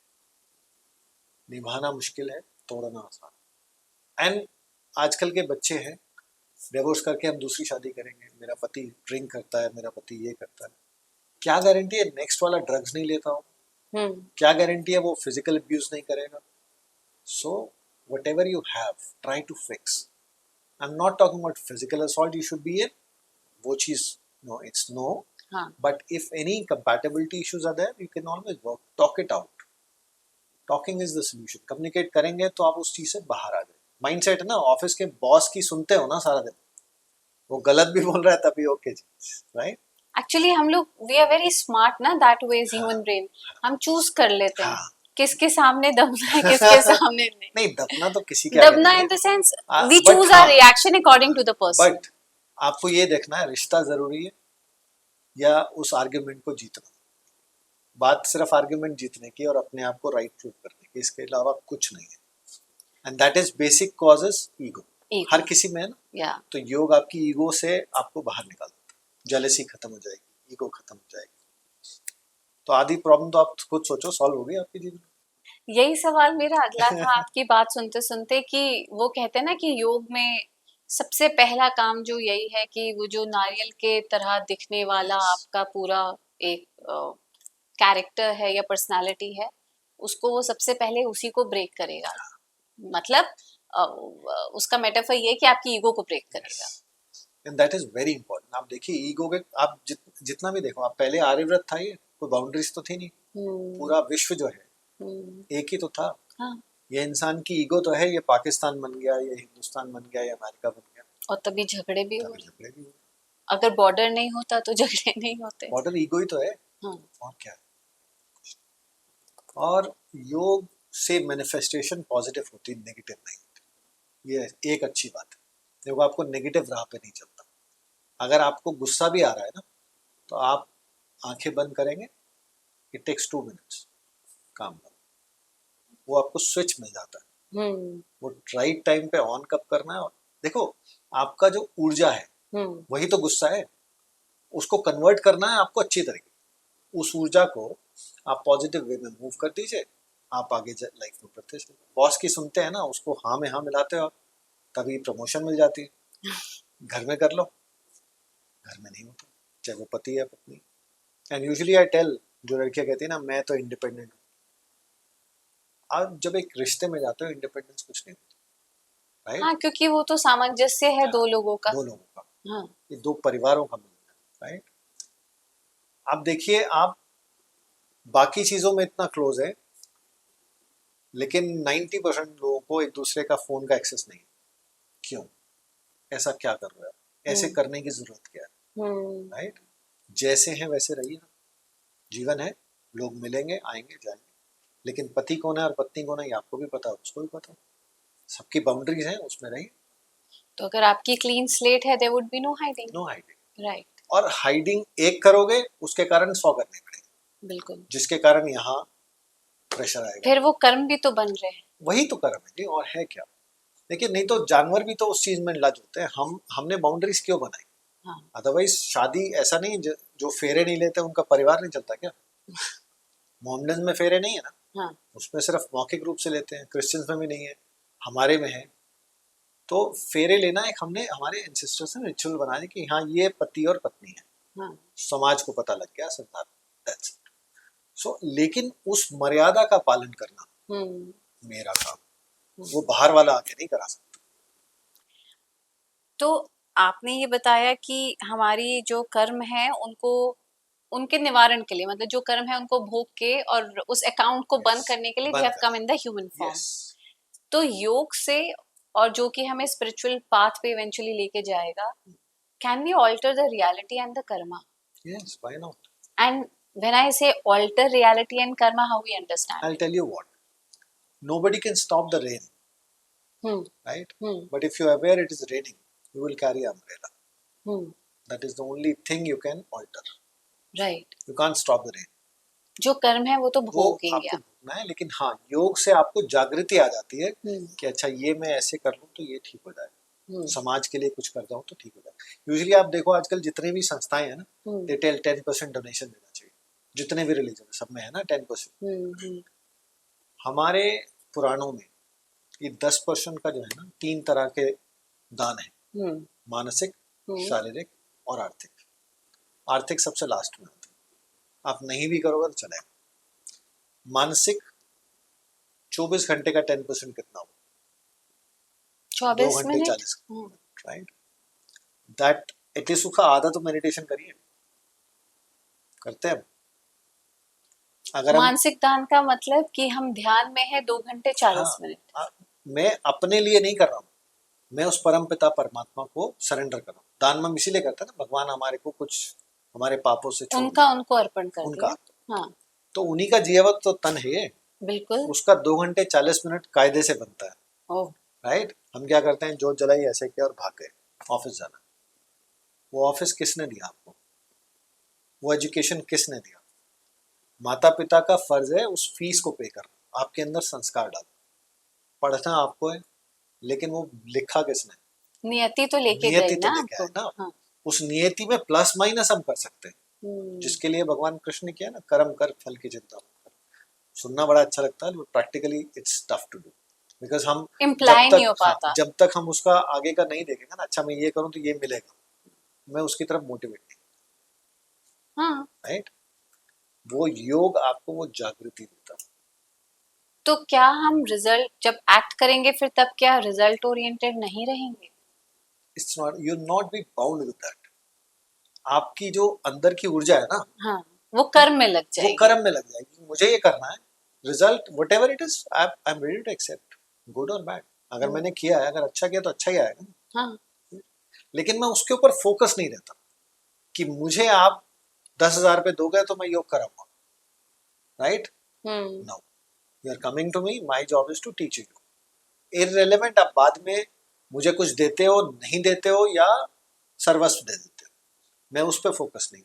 निभाना मुश्किल है, तोड़ना आसान. एंड आजकल के बच्चे हैं, डिवोर्स करके हम दूसरी शादी करेंगे, मेरा पति ड्रिंक करता है, मेरा पति ये करता है. क्या गारंटी है नेक्स्ट वाला ड्रग्स नहीं लेता हो? क्या गारंटी है वो फिजिकल अब्यूज नहीं करेगा? So whatever you have, try to fix. I am not talking about physical assault you should be in, वो चीज no, it's no. But if any compatibility issues are there, you can always work, talk it out. Talking is the solution. Communicate करेंगे तो आप उस चीज से बाहर आ जाए। माइंडसेट है ना, ऑफिस के बॉस की सुनते हो ना सारा दिन, वो गलत भी बोल रहा है तभी ओके जी, राइट। एक्चुअली हम लोग वी आर वेरी स्मार्ट ना, that way is human brain. हम चूज कर लेते हैं हाँ किसके सामने दबना है, किसके सामने नहीं। नहीं, दबना तो किसी के आगे दबना नहीं इन द सेंस है, वी बट चूज हाँ, our reaction according to the person. But आपको ये देखना है रिश्ता जरूरी है या उस आर्ग्यूमेंट को जीतना। बात सिर्फ आर्ग्यूमेंट जीतने की और अपने आप को राइट प्रूव करने की, इसके अलावा कुछ नहीं है। And that is basic causes ego. हर किसी में है ना, या तो योग आपकी ईगो से आपको बाहर निकाल देता है। जेलसी खत्म हो जाएगी, ईगो खत्म हो जाएगी, तो आधी प्रॉब्लम तो आप खुद सोचो सॉल्व होगी आपके जीवन में। यही सवाल मेरा अगला था आपकी बात सुनते सुनते, कि वो कहते हैं ना कि योग में सबसे पहला काम जो यही है कि वो जो नारियल के तरह दिखने वाला आपका पूरा एक कैरेक्टर है या पर्सनालिटी है, उसको वो सबसे पहले उसी को ब्रेक करेगा। मतलब उसका मेटाफर ये है कि आपकी ईगो को ब्रेक करेगा। And that is very important. आप देखिए ईगो के आप जितना भी देखो, आप पहले आर्यव्रत था, ये कोई बाउंड्रीज तो थी नहीं। पूरा विश्व जो है एक ही तो था। हाँ। ये इंसान की ईगो तो है, ये पाकिस्तान बन गया, ये हिंदुस्तान बन गया, ये अमेरिका बन गया, और तभी झगड़े भी तभी हुए। झगड़े भी हुए। अगर बॉर्डर नहीं होता तो झगड़े नहीं होते। मॉडर्न ईगो ही तो है, हाँ। और क्या है। और योग से मैनिफेस्टेशन पॉजिटिव होती, नेगेटिव नहीं होती। ये एक अच्छी बात है। देखो आपको नेगेटिव राह पे नहीं चलता। अगर आपको गुस्सा भी आ रहा है ना, तो आप आंखें बंद करेंगे, इट टेक्स 2 मिनट्स, काम करो, वो आपको स्विच मिल जाता है। वो राइट टाइम पे ऑन कब करना है। और देखो आपका जो ऊर्जा है वही तो गुस्सा है, उसको कन्वर्ट करना है आपको अच्छी तरीके। उस ऊर्जा को आप पॉजिटिव वे में मूव कर दीजिए, आप आगे लाइफ में बढ़ते चलिए। बॉस की सुनते हैं ना, उसको हाँ में हाँ मिलाते हो आप, तभी प्रमोशन मिल जाती है। घर में कर लो, घर में नहीं होता, चाहे वो पति या पत्नी। एंड यूजुअली आई टेल, जो लड़कियां कहती है ना मैं तो इंडिपेंडेंट हूँ, आप जब एक रिश्ते में जाते हो इंडिपेंडेंस कुछ नहीं होता, राइट। हाँ, क्योंकि वो तो सामंजस्य है दो लोगों का। दो लोगों का, हाँ। ये दो परिवारों का मिलना है, राइट। आप देखिए, आप बाकी चीजों में इतना क्लोज है, लेकिन 90% लोगों को एक दूसरे का फोन का एक्सेस नहीं है। क्यों? ऐसा क्या कर रहे हो? ऐसे करने की जरूरत क्या है, राइट। जैसे हैं वैसे रहिए ना, जीवन है, लोग मिलेंगे आएंगे जाएंगे, लेकिन पति कौन है और पत्नी कौन है ये आपको भी पता है, उसको भी पता है। सबकी बाउंड्रीज हैं, उसमें रहिए। तो अगर आपकी क्लीन स्लेट है, there would be no hiding. No hiding. Right. और हाइडिंग एक करोगे उसके कारण 100 करने पड़ेंगे, बिल्कुल। जिसके कारण यहाँ प्रेशर आएगा। फिर वो कर्म भी तो बन रहे हैं। वही तो कर्म है जी, और है क्या। लेकिन नहीं तो जानवर भी तो उस चीज में लज होते हैं। हमने बाउंड्रीज क्यों बनाई? हाँ। अदरवाइज शादी ऐसा नहीं, जो फेरे नहीं लेते उनका परिवार नहीं चलता क्या? मोहम्मदन में फेरे नहीं है ना। हाँ। उसमें सिर्फ मौखिक रूप से लेते हैं, क्रिश्चियंस में भी नहीं है, हमारे में है। तो फेरे लेना एक हमने हमारे एंसेस्टर्स ने रिचुअल बना दी कि हाँ ये पति और पत्नी है। हाँ। समाज को पता लग गया, संसार। That's it. सो लेकिन उस मर्यादा का पालन करना मेरा काम, वो बाहर वाला आके नहीं करा सकता। तो आपने ये बताया कि हमारी जो कर्म है उनको, उनके निवारण के लिए, मतलब जो कर्म है उनको भोग के और उस अकाउंट को बंद करने के लिए we have come in the human form. तो योग से, और जो कि हमें स्पिरिचुअल पाथ पे इवेंचुअली लेके जाएगा, can we alter the reality and the karma? Yes, why not? And when I say alter reality and karma, how we understand? I'll tell you what. Nobody can stop the rain, right? But if you're aware it is raining, you will carry an umbrella. That is the only thing you can alter. Right. You can't stop the rain. जो कर्म है वो तो वो भोगेंगे आपको आप। भोगना है, लेकिन हाँ योग से आपको जागृति आ जाती है कि अच्छा ये मैं ऐसे कर लूँ तो ये ठीक हो जाए, समाज के लिए कुछ कर जाऊँ तो ठीक हो जाए। यूजुअली आप देखो आजकल जितने भी संस्थाएं हैं ना, दे टेल 10% डोनेशन देना चाहिए। जितने भी रिलीजन सब में है ना 10%। हमारे पुराणों में ये 10% का जो है ना, 3 तरह के दान है, मानसिक, शारीरिक और आर्थिक। आर्थिक सबसे लास्ट में होता है, आप नहीं भी करोगे तो चलेगा। मानसिक 24 घंटे का 10% कितना हो? 2 घंटे मिनट 40, राइट। दैट एटलीस्ट उसका आधा तो मेडिटेशन करिए, करते हैं। अगर हम मानसिक दान का मतलब कि हम ध्यान में है 2 घंटे 40 मिनट। मैं अपने लिए नहीं कर रहा हूँ, मैं उस परम पिता परमात्मा को सरेंडर कर रहा हूँ। दान हम इसीलिए करते हैं ना, भगवान हमारे को कुछ हमारे पापों से छोड़ उनका दे, उनको अर्पण कर उनका। दिया। हाँ तो उन्हीं का जीवत तो तन है ये, बिल्कुल। उसका 2 घंटे 40 मिनट कायदे से बनता है। ओह राइट, हम क्या करते हैं, जोत जलाई ऐसे किया और भाग गए ऑफिस जाना। वो ऑफिस किसने दिया आपको? वो एजुकेशन किसने दिया? माता पिता का फर्ज है उस फीस को पे करना, आपके अंदर संस्कार डालना। पढ़ना आपको है, लेकिन वो लिखा किसने? नियति तो लेके नियति गई तो ना लेके आए आपको। ना। हाँ। उस नियति में प्लस माइनस हम कर सकते हैं, हम्म, जिसके लिए भगवान कृष्ण ने किया ना, कर्म कर फल की चिंता मत कर। सुनना बड़ा अच्छा लगता है, practically it's tough to do, because हम इम्प्लाई नहीं हो पाता। जब तक हम उसका आगे का नहीं देखेंगे ना, अच्छा मैं ये करूँ तो ये मिलेगा, मैं उसकी तरफ मोटिवेट नहीं। हाँ राइट, वो योग आपको वो जागृति देता है। तो क्या हम रिजल्ट जब एक्ट करेंगे फिर तब क्या रिजल्ट ओरिएंटेड नहीं रहेंगे? It's not, you not be bound with that. आपकी जो अंदर की ऊर्जा है ना, हाँ वो कर्म में लग वो जाएगी। कर्म में लग जाएगी, मुझे ये करना है। Result whatever it is, I am ready to accept, good और बैड। अगर मैंने किया है, अगर अच्छा किया तो अच्छा ही आएगा। हाँ। लेकिन मैं उसके ऊपर फोकस नहीं रहता कि मुझे आप 10,000 रुपये दोगे तो मैं योग कराऊंगा। Right, hmm. No, you are coming to me, my job is to teach you. Irrelevant आप बाद में मुझे कुछ देते हो नहीं देते हो, या सर्वस्व दे देते हो, मैं उस पर फोकस नहीं।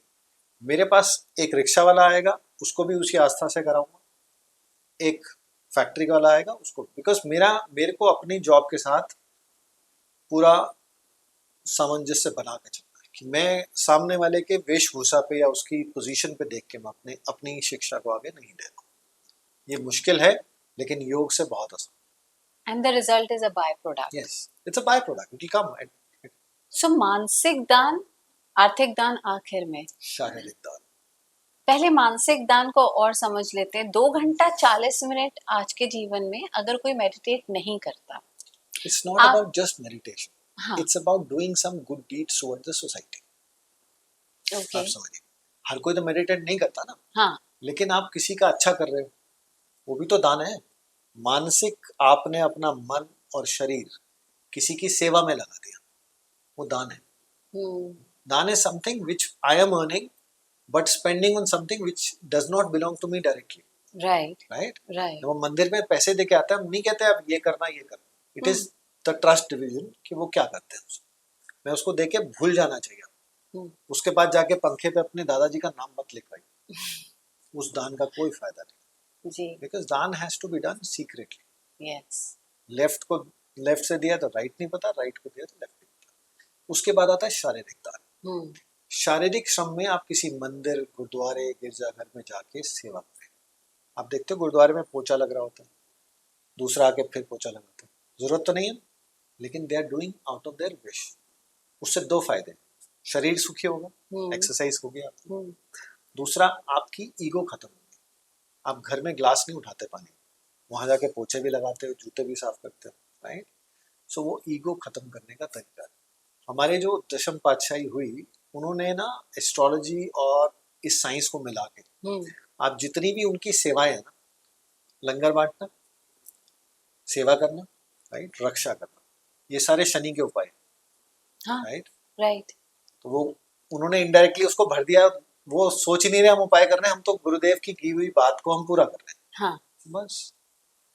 मेरे पास एक रिक्शा वाला आएगा, उसको भी उसी आस्था से कराऊंगा। एक फैक्ट्री वाला आएगा, उसको, बिकॉज मेरे को अपनी जॉब के साथ पूरा सामंजस्य बना के चलना है कि मैं सामने वाले के वेशभूषा पे या उसकी पोजीशन पे देख के मैं अपनी शिक्षा को आगे नहीं दे रहा। ये मुश्किल है, लेकिन योग से बहुत आसान। And the result is a byproduct. Yes, it's a byproduct, it will come. So मानसिक दान, आर्थिक दान आखिर में। शारीरिक दान। पहले मानसिक दान को और समझ लेते हैं। 2 घंटा 40 मिनट आज के जीवन में अगर कोई मेडिटेट नहीं करता, इट्स नॉट आप। अबाउट जस्ट मेडिटेशन, हाँ। It's about doing some good deeds towards the society. Okay. आप समझिए, हर कोई तो मेडिटेट नहीं करता ना, हाँ। लेकिन आप किसी का अच्छा कर रहे हो, वो भी तो दान है। मानसिक, आपने अपना मन और शरीर किसी की सेवा में लगा दिया, वो दान है। हम्म। दान is something which I am earning, but spending on something which does not belong to me directly. Right. Right? Right. जब हम मंदिर में पैसे दे के आते हैं, हम नहीं कहते अब ये करना ये करना। It is the trust division कि वो क्या करते हैं उसको। मैं उसको दे के भूल जाना चाहिए। उसके बाद जाके पंखे पे अपने दादाजी का नाम मत लिखवाइए, उस दान का कोई फायदा नहीं। जी। Because daan has to be done secretly. Yes. Left को लेफ्ट से दिया तो राइट नहीं पता, राइट को दिया तो लेफ्ट नहीं पता। उसके बाद आता है शारीरिक दान। शारीरिक श्रम में आप किसी मंदिर, गुरुद्वारे, गिरजाघर में जाके सेवा करें। आप देखते हो गुरुद्वारे में पोछा लग रहा होता है, दूसरा आके फिर पोछा लगाता है, जरूरत तो नहीं है, लेकिन they are doing out of their wish. उससे दो फायदे, शरीर सुखी होगा, एक्सरसाइज होगी आपकी। दूसरा, आपकी ईगो खत्म होगी। आप घर में ग्लास नहीं उठाते पानी, वहां जाके पोछे भी लगाते हो, जूते भी साफ करते हो। राइट, सो वो ईगो खत्म करने का तरीका है। हमारे जो दशम पातशाही हुई, उन्होंने ना एस्ट्रोलॉजी और इस साइंस को मिला के, आप जितनी भी उनकी सेवाएं है ना, लंगर बांटना, सेवा करना, राइट, रक्षा करना, ये सारे शनि के उपाय। हाँ। Right, right. तो वो उन्होंने इनडायरेक्टली उसको भर दिया। वो सोच ही नहीं रहे हम उपाय कर रहे हैं, हम तो गुरुदेव की हुई बात को हम पूरा कर रहे हैं। हाँ। बस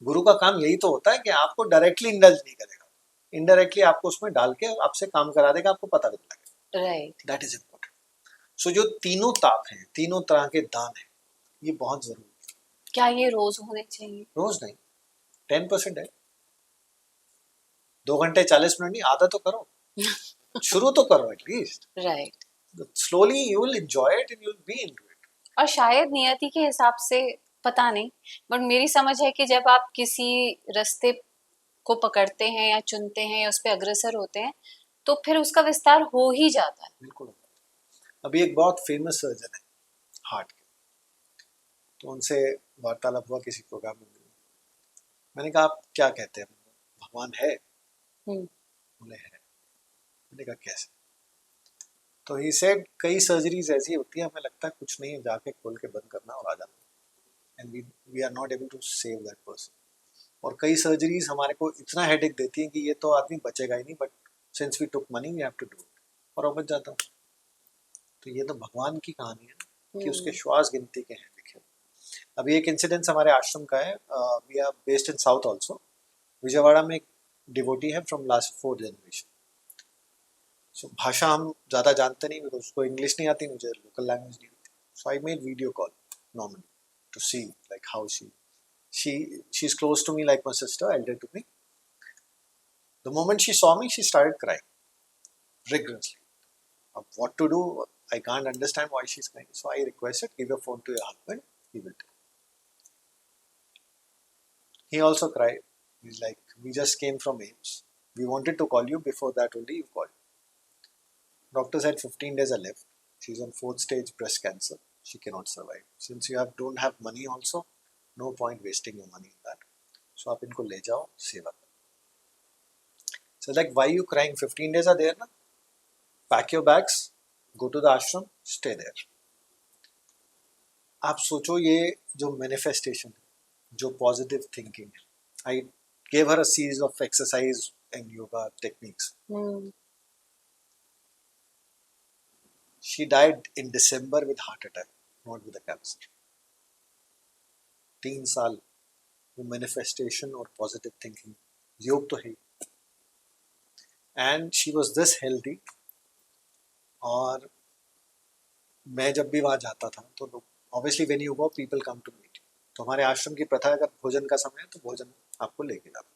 गुरु का काम यही तो होता है कि आपको डायरेक्टली इंडल्ज नहीं करेगा, इनडायरेक्टली आपको उसमें डाल के आपसे काम करा देगा, आपको पता भी नहीं लगेगा। Right. That is important. So जो तीनों ताप हैं, तीनों तरह के दान हैं, ये बहुत जरूरी है। क्या ये रोज होने चाहिए? रोज नहीं, 10% है। 2 घंटे 40 मिनट नहीं, आधा तो करो। शुरू तो करो at least. Right. Slowly you will enjoy it and you will be into it. और शायद नियति के हिसाब से, पता नहीं, बट मेरी समझ है कि जब आप किसी रास्ते को पकड़ते हैं या चुनते हैं या उस पर अग्रसर होते हैं तो फिर उसका विस्तार हो ही जाता है। बिल्कुल। अभी एक बहुत फेमस सर्जन है हार्ट के, तो उनसे वार्तालाप हुआ किसी प्रोग्राम में। मैंने कहा आप क्या कहते हैं, भगवान है? बोले है। मैंने कहा कैसे? तो ही सेड कई सर्जरीज ऐसी होती है, हमें लगता है कुछ नहीं है, जाके खोल के बंद करना और आ जाना। and we are not able to save that person. और कई सर्जरीज हमारे को इतना हेडेक देती हैं कि ये तो आदमी बचेगा ही नहीं, but since we took money we have to do it, और वो बच जाता हूँ. तो ये तो भगवान की कहानी है ना, कि उसके श्वास गिनती के हैं लिखे. अभी एक इंसिडेंस हमारे आश्रम का है. We are based in south also. Vijayawada में एक डिवोटी है फ्रॉम लास्ट 4 जनरेशन. सो भाषा हम ज़्यादा जानते नहीं, बिकॉज उसको इंग्लिश नहीं आती, मुझे लोकल लैंग्वेज नहीं आती. So I made video call normally to see like how she's close to me like my sister, elder to me. The moment she saw me, she started crying rigorously. What to do? I can't understand why she's crying. So I requested, give your phone to your husband, he will tell. He also cried. He's like, we just came from AIMS. We wanted to call you, before that only you called. Doctor said 15 days are left. She's on 4th stage breast cancer. She cannot survive. Since you don't have money also, no point wasting your money in that. So आप इनको ले जाओ, सेवा करो. So like, why you crying? 15 days are there ना? Pack your bags, go to the ashram, stay there. आप सोचो ये जो manifestation है, जो positive thinking है. I gave her a series of exercise and yoga techniques. She died in December with heart attack, not with a cancer. 3 साल वो manifestation और पॉजिटिव थिंकिंग, योग तो है. And she was this healthy. और मैं जब भी वहाँ जाता था तो लोग, obviously when you go people come to meet. तो हमारे आश्रम की प्रथा है, अगर भोजन का समय है तो भोजन आपको लेके जाना.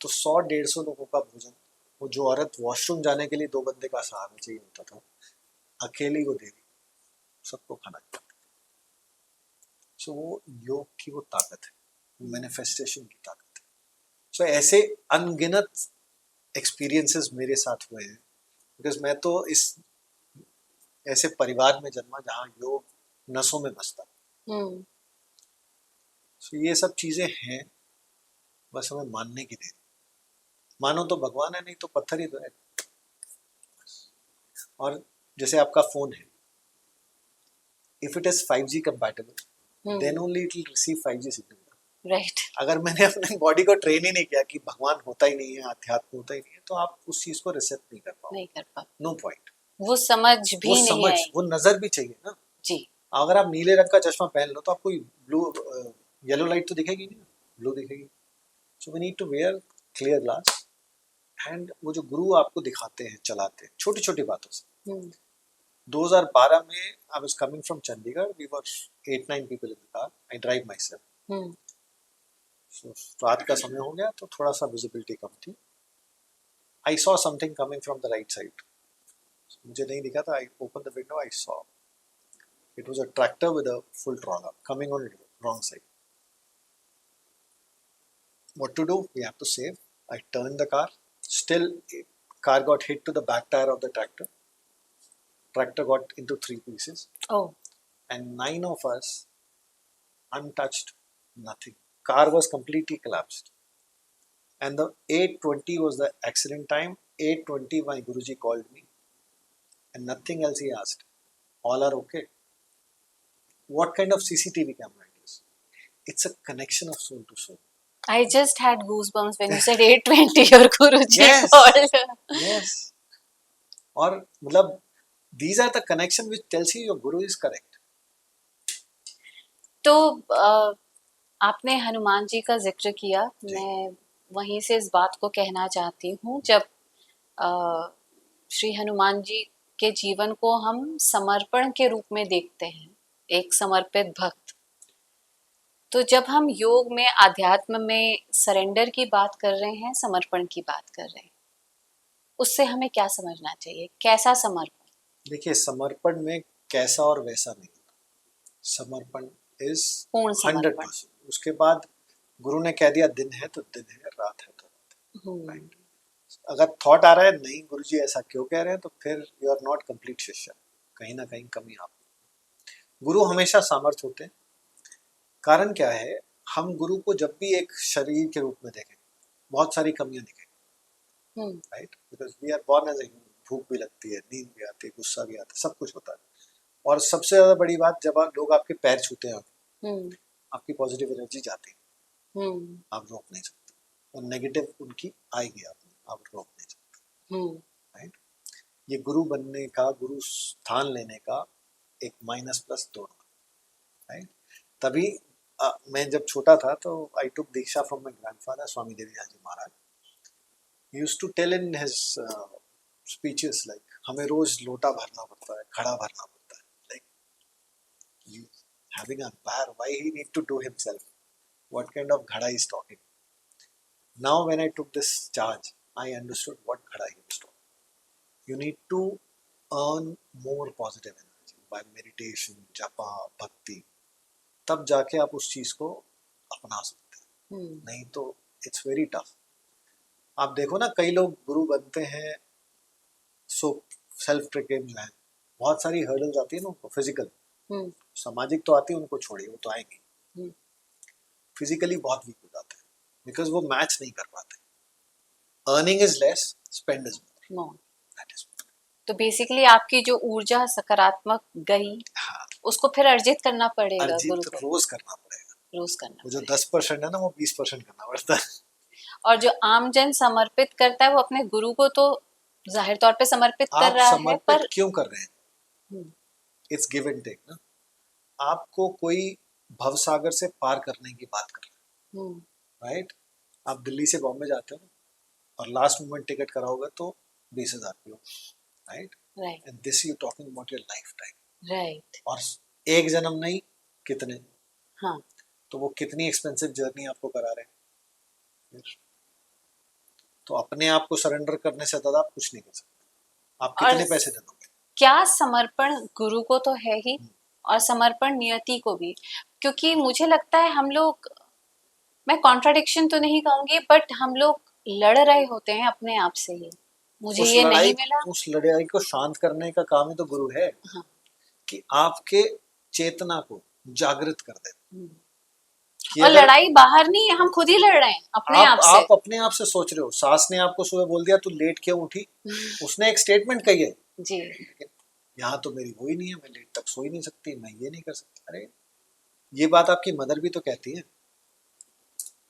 तो 100-150 लोगों का भोजन. वो जो औरत वॉशरूम जाने के लिए 2 बंदे का सहारा चाहिए होता था, अकेली वो देवी सबको खाना खिलाती. सो वो योग की वो ताकत है, मैनिफेस्टेशन की ताकत है. सो ऐसे अनगिनत एक्सपीरियंसेस मेरे साथ हुए हैं, बिकॉज मैं तो इस ऐसे परिवार में जन्मा जहाँ योग नसों में बसता. सो ये सब चीजें हैं, बस हमें मानने की देरी. मानो तो भगवान है, नहीं तो पत्थर ही तो है. और जैसे आपका फोन है, if it is 5G compatible, then only it will receive 5G signal. Right. अगर मैंने अपने बॉडी को ट्रेन ही नहीं किया कि भगवान होता ही नहीं है, अध्यात्म होता ही नहीं है, तो आप उस चीज को रिसेप्ट नहीं कर पाओ. No point. वो समझ भी नहीं आएगी. वो नजर भी चाहिए ना जी. अगर आप नीले रंग का चश्मा पहन लो तो आपको ब्लू येलो लाइट तो दिखेगी नहीं, ब्लू दिखेगी. So we need to wear clear glass. And वो जो गुरु आपको दिखाते हैं, चलाते हैं छोटी छोटी बातों से. 2012 में I was coming from Chandigarh. We were 8-9 people in the car. I drive myself. So रात का समय हो गया तो थोड़ा सा विजिबिलिटी कम थी. I saw something coming from the right side. मुझे नहीं दिखा था. I open the window. I saw it was a tractor with a full trawler coming on wrong side. What to do? We have to save. I turned the car. Still, car got hit to the back tire of the tractor. Tractor got into 3 pieces. Oh. And 9 of us untouched, nothing. Car was completely collapsed. And the 8:20 was the accident time. 8:20 my Guruji called me. And nothing else he asked. All are okay. What kind of CCTV camera it is? It's a connection of soul to soul. I just had goosebumps when you said 8:20 your Guruji Yes. called. Yes. और मतलब these are the connection which tells you your guru is correct. तो आपने हनुमान जी का जिक्र किया. मैं वहीं से इस बात को कहना चाहती हूँ. जब श्री हनुमान जी के जीवन को हम समर्पण के रूप में देखते हैं, एक समर्पित भक्त, तो जब हम योग में, आध्यात्म में सरेंडर की बात कर रहे हैं, समर्पण की बात कर रहे हैं, उससे हमें क्या समझना चाहिए? कैसा समर्पण? देखिए, समर्पण में कैसा और वैसा नहीं. समर्पण इज 100%. उसके बाद गुरु ने कह दिया दिन है तो दिन है, रात है तो रात है. अगर थॉट आ रहा है नहीं गुरु जी ऐसा क्यों कह रहे हैं, तो फिर यू आर नॉट कंप्लीट शिष्य. कहीं ना कहीं कमी आप. गुरु हमेशा सामर्थ्य होते हैं. कारण क्या है, हम गुरु को जब भी एक शरीर के रूप में देखें, बहुत सारी कमियां दिखेंगी. Right. Because we are born as a human. भूख भी लगती है, नींद भी आती है, गुस्सा भी आता है, सब कुछ होता है. और सबसे ज्यादा बड़ी बात, जब लोग आपके पैर छूते हैं, आपकी पॉजिटिव एनर्जी जाती है, आप रोक नहीं सकते, और नेगेटिव उनकी आएगी, आप रोक नहीं सकते, राइट। ये गुरु बनने का, गुरु स्थान लेने का एक माइनस प्लस दोनों, राइट। तभी मैं जब छोटा था तो आई टुक दीक्षा from my grandfather Swami Devidas ji Maharaj. He used to tell in his speeches like हमें रोज लोटा भरना पड़ता है, घड़ा भरना पड़ता है, like you having a empire, why he need to do himself, what kind of ghada he is talking. Now when I took this charge, I understood what ghada he was talking. You need to earn more positive energy by meditation, japa, bhakti, तब जाके आप उस चीज को अपना सकते हैं, नहीं तो इट्स वेरी टफ। आप देखो ना, कई लोग गुरु बनते हैं, सो सेल्फ प्रोक्लेम जो है, बहुत सारी हर्डल्स आती है ना उनको, फिजिकल, सामाजिक तो आती है, उनको छोड़िए, वो तो आएंगी, फिजिकली बहुत वीक हो जाते हैं बिकॉज वो मैच नहीं कर पाते। Earning is less, spend is more, that is. तो बेसिकली आपकी जो ऊर्जा सकारात्मक गई, हाँ, उसको फिर अर्जित करना पड़ेगा, अर्जित रोज करना पड़ेगा, रोज करना। वो जो 10% है ना, वो 20% करना पड़ता है। और जो आमजन समर्पित करता है, वो अपने गुरु को तो जाहिर तौर पे समर्पित कर रहा है, पर क्यों कर रहे हैं? इट्स गिव एंड टेक ना। आपको कोई भवसागर से पार करने की बात कर रहा है, राइट। आप दिल्ली से बॉम्बे जाते हो और लास्ट मोमेंट टिकट कराओगे तो 20,000 की हो, right. And this you talking about your life time, right. और एक जन्म नहीं, कितने, हाँ। तो वो कितनी एक्सपेंसिव जर्नी आपको करा रहे हैं। तो अपने आप को सरेंडर करने से ज्यादा आप कुछ नहीं कर सकते। आप कितने पैसे दे दोगे? क्या समर्पण गुरु को तो है ही, और समर्पण नियति को भी, क्योंकि मुझे लगता है हम लोग, मैं कॉन्ट्राडिक्शन तो नहीं कहूंगी, बट हम लोग लड़ रहे होते हैं अपने आप से ही, मुझे ये नहीं मिला। उस लड़ाई को शांत करने का काम ही तो गुरु है। हाँ। कि आपके चेतना को जागृत कर दे। और लड़ाई बाहर नहीं है, हम खुद ही लड़ रहे हैं अपने आप से। आप अपने आप से सोच रहे हो। सास ने आपको सुबह बोल दिया तू लेट क्यों उठी, उसने एक स्टेटमेंट कही है जी, यहाँ तो मेरी वो ही नहीं है, मैं लेट तक सो ही नहीं सकती, मैं ये नहीं कर सकती। अरे ये बात आपकी मदर भी तो कहती है,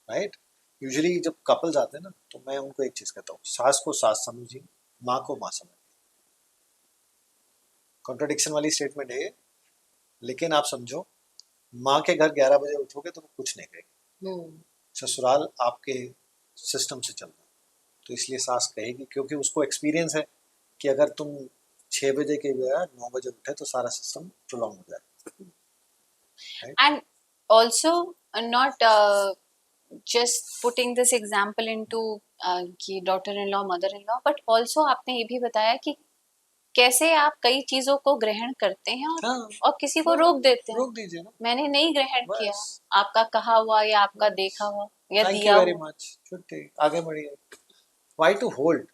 राइट। यूजुअली जब कपल्स आते हैं ना, तो मैं उनको एक चीज कहता हूँ, सास को सास समझिए, माँ को माँ समझिए। कॉन्ट्रडिक्शन वाली स्टेटमेंट है, लेकिन आप समझो, माँ के घर 11 बजे उठोगे तो वो कुछ नहीं कहेगी, ससुराल आपके सिस्टम से चल रहा है, तो इसलिए सास कहेगी, क्योंकि उसको एक्सपीरियंस है कि अगर तुम 6 बजे के बजाय 9 बजे उठे तो सारा सिस्टम प्रोलॉन्ग हो जाएगा। And also not just putting this example into कि daughter in law, mother in law, but also आपने ये भी बताया कि कैसे आप कई चीजों को ग्रहण करते हैं और किसी को रोक देते हैं। रोक दीजिए ना, मैंने नहीं ग्रहण किया, आपका कहा हुआ या आपका देखा हुआ या Thank दिया you very much, छुट्टी, आगे बढ़िए। Why to hold?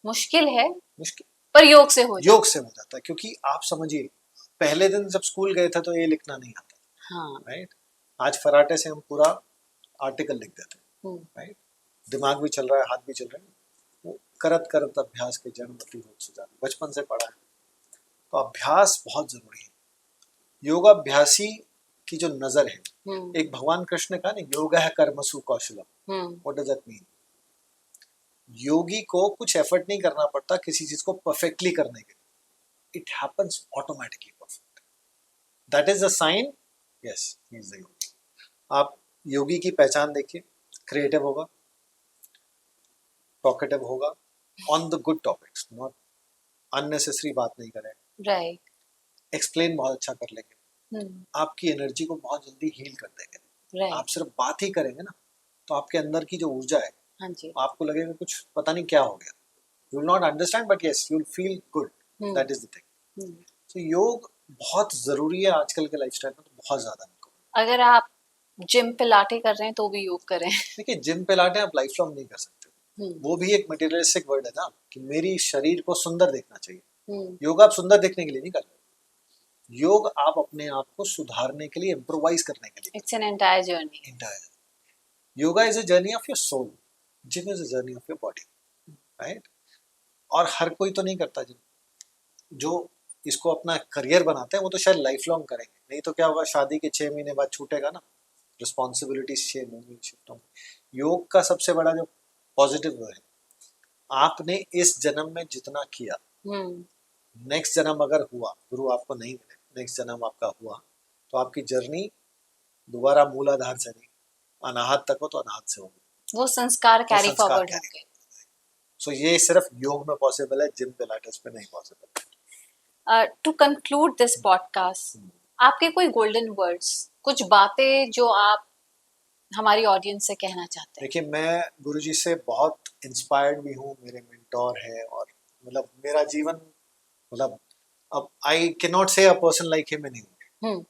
मुश्किल है, मुश्किल, पर योग से हो जाता है, क्योंकि आप समझिए, पहले दिन जब स्कूल गए थे तो ये लिखना नहीं आता, हाँ, राइट। आज फराटे से हम पूरा आर्टिकल लिख देते हैं, राइट। दिमाग भी चल रहा है, हाथ भी चल रहे हैं, वो करत करत अभ्यास के जन्मति रोग सुजान, बचपन से पढ़ा है। तो अभ्यास बहुत जरूरी है। योगाभ्यासी की जो नजर है, एक भगवान कृष्ण का नहीं, योग है कर्मसु कौशलम, व्हाट डज दैट मीन? योगी को कुछ एफर्ट नहीं करना पड़ता किसी चीज को परफेक्टली करने के लिए, it happens automatically perfect. That is the sign, yes he is the yogi. आप योगी की पहचान देखिए, क्रिएटिव होगा, टॉकेटिव होगा, on the good topics, not unnecessary बात नहीं करेगा, राइट। एक्सप्लेन बहुत अच्छा कर लेंगे, आपकी एनर्जी को बहुत जल्दी हील कर देंगे। आप सिर्फ बात ही करेंगे ना, तो आपके अंदर की जो ऊर्जा है, हाँ जी, आपको लगेगा कुछ पता नहीं क्या हो गया। You will not understand, but yes you will feel good, that is the thing. So योग बहुत जरूरी है आजकल के लाइफस्टाइल में, तो बहुत ज्यादा। अगर आप जिम पे लाटे कर रहे हैं तो भी योग करें। देखिए, जिम पे लाटे आप लाइफ लॉन्ग नहीं कर सकते, वो भी एक मटेरियलिस्टिक वर्ड है ना, कि मेरी शरीर को सुंदर देखना चाहिए। योग आप सुंदर देखने के लिए नहीं कर रहे, योग आप अपने आप को सुधारने के लिए, इम्प्रोवाइज करने के लिए। It's an entire journey. Entire yoga is a journey of your soul, gym is a journey of your body, right. और हर कोई तो नहीं करता जिम। जो इसको अपना करियर बनाते हैं वो तो शायद लाइफ लॉन्ग करेंगे, नहीं तो क्या होगा, शादी के 6 महीने बाद छूटेगा ना, रिस्पॉन्सिबिलिटी शिफ्ट होंगी। योग का सबसे बड़ा जो पॉजिटिव है, आपने इस जन्म में जितना किया, नेक्स्ट जन्म अगर हुआ, गुरु आपको नहीं मिले, नेक्स्ट जन्म आपका हुआ, तो आपकी जर्नी दोबारा मूलाधार से नहीं, अनाहत तक हो तो अनाहत से होगी, वो संस्कार कैरी संस्कार फॉरवर्ड carry होंगे। सो ये सिर्फ योग में पॉसिबल है, जिम पिलाटेस पे नहीं possible. To conclude this podcast, आपके कोई गोल्डन वर्ड्स, कुछ बातें जो आप हमारी ऑडियंस से कहना चाहते हैं? देखिए, मैं गुरुजी से बहुत इंस्पायर्ड भी हूँ, मेरे मेंटोर है, और मतलब मेरा जीवन, मतलब अब आई कैन नॉट से a person like him anymore,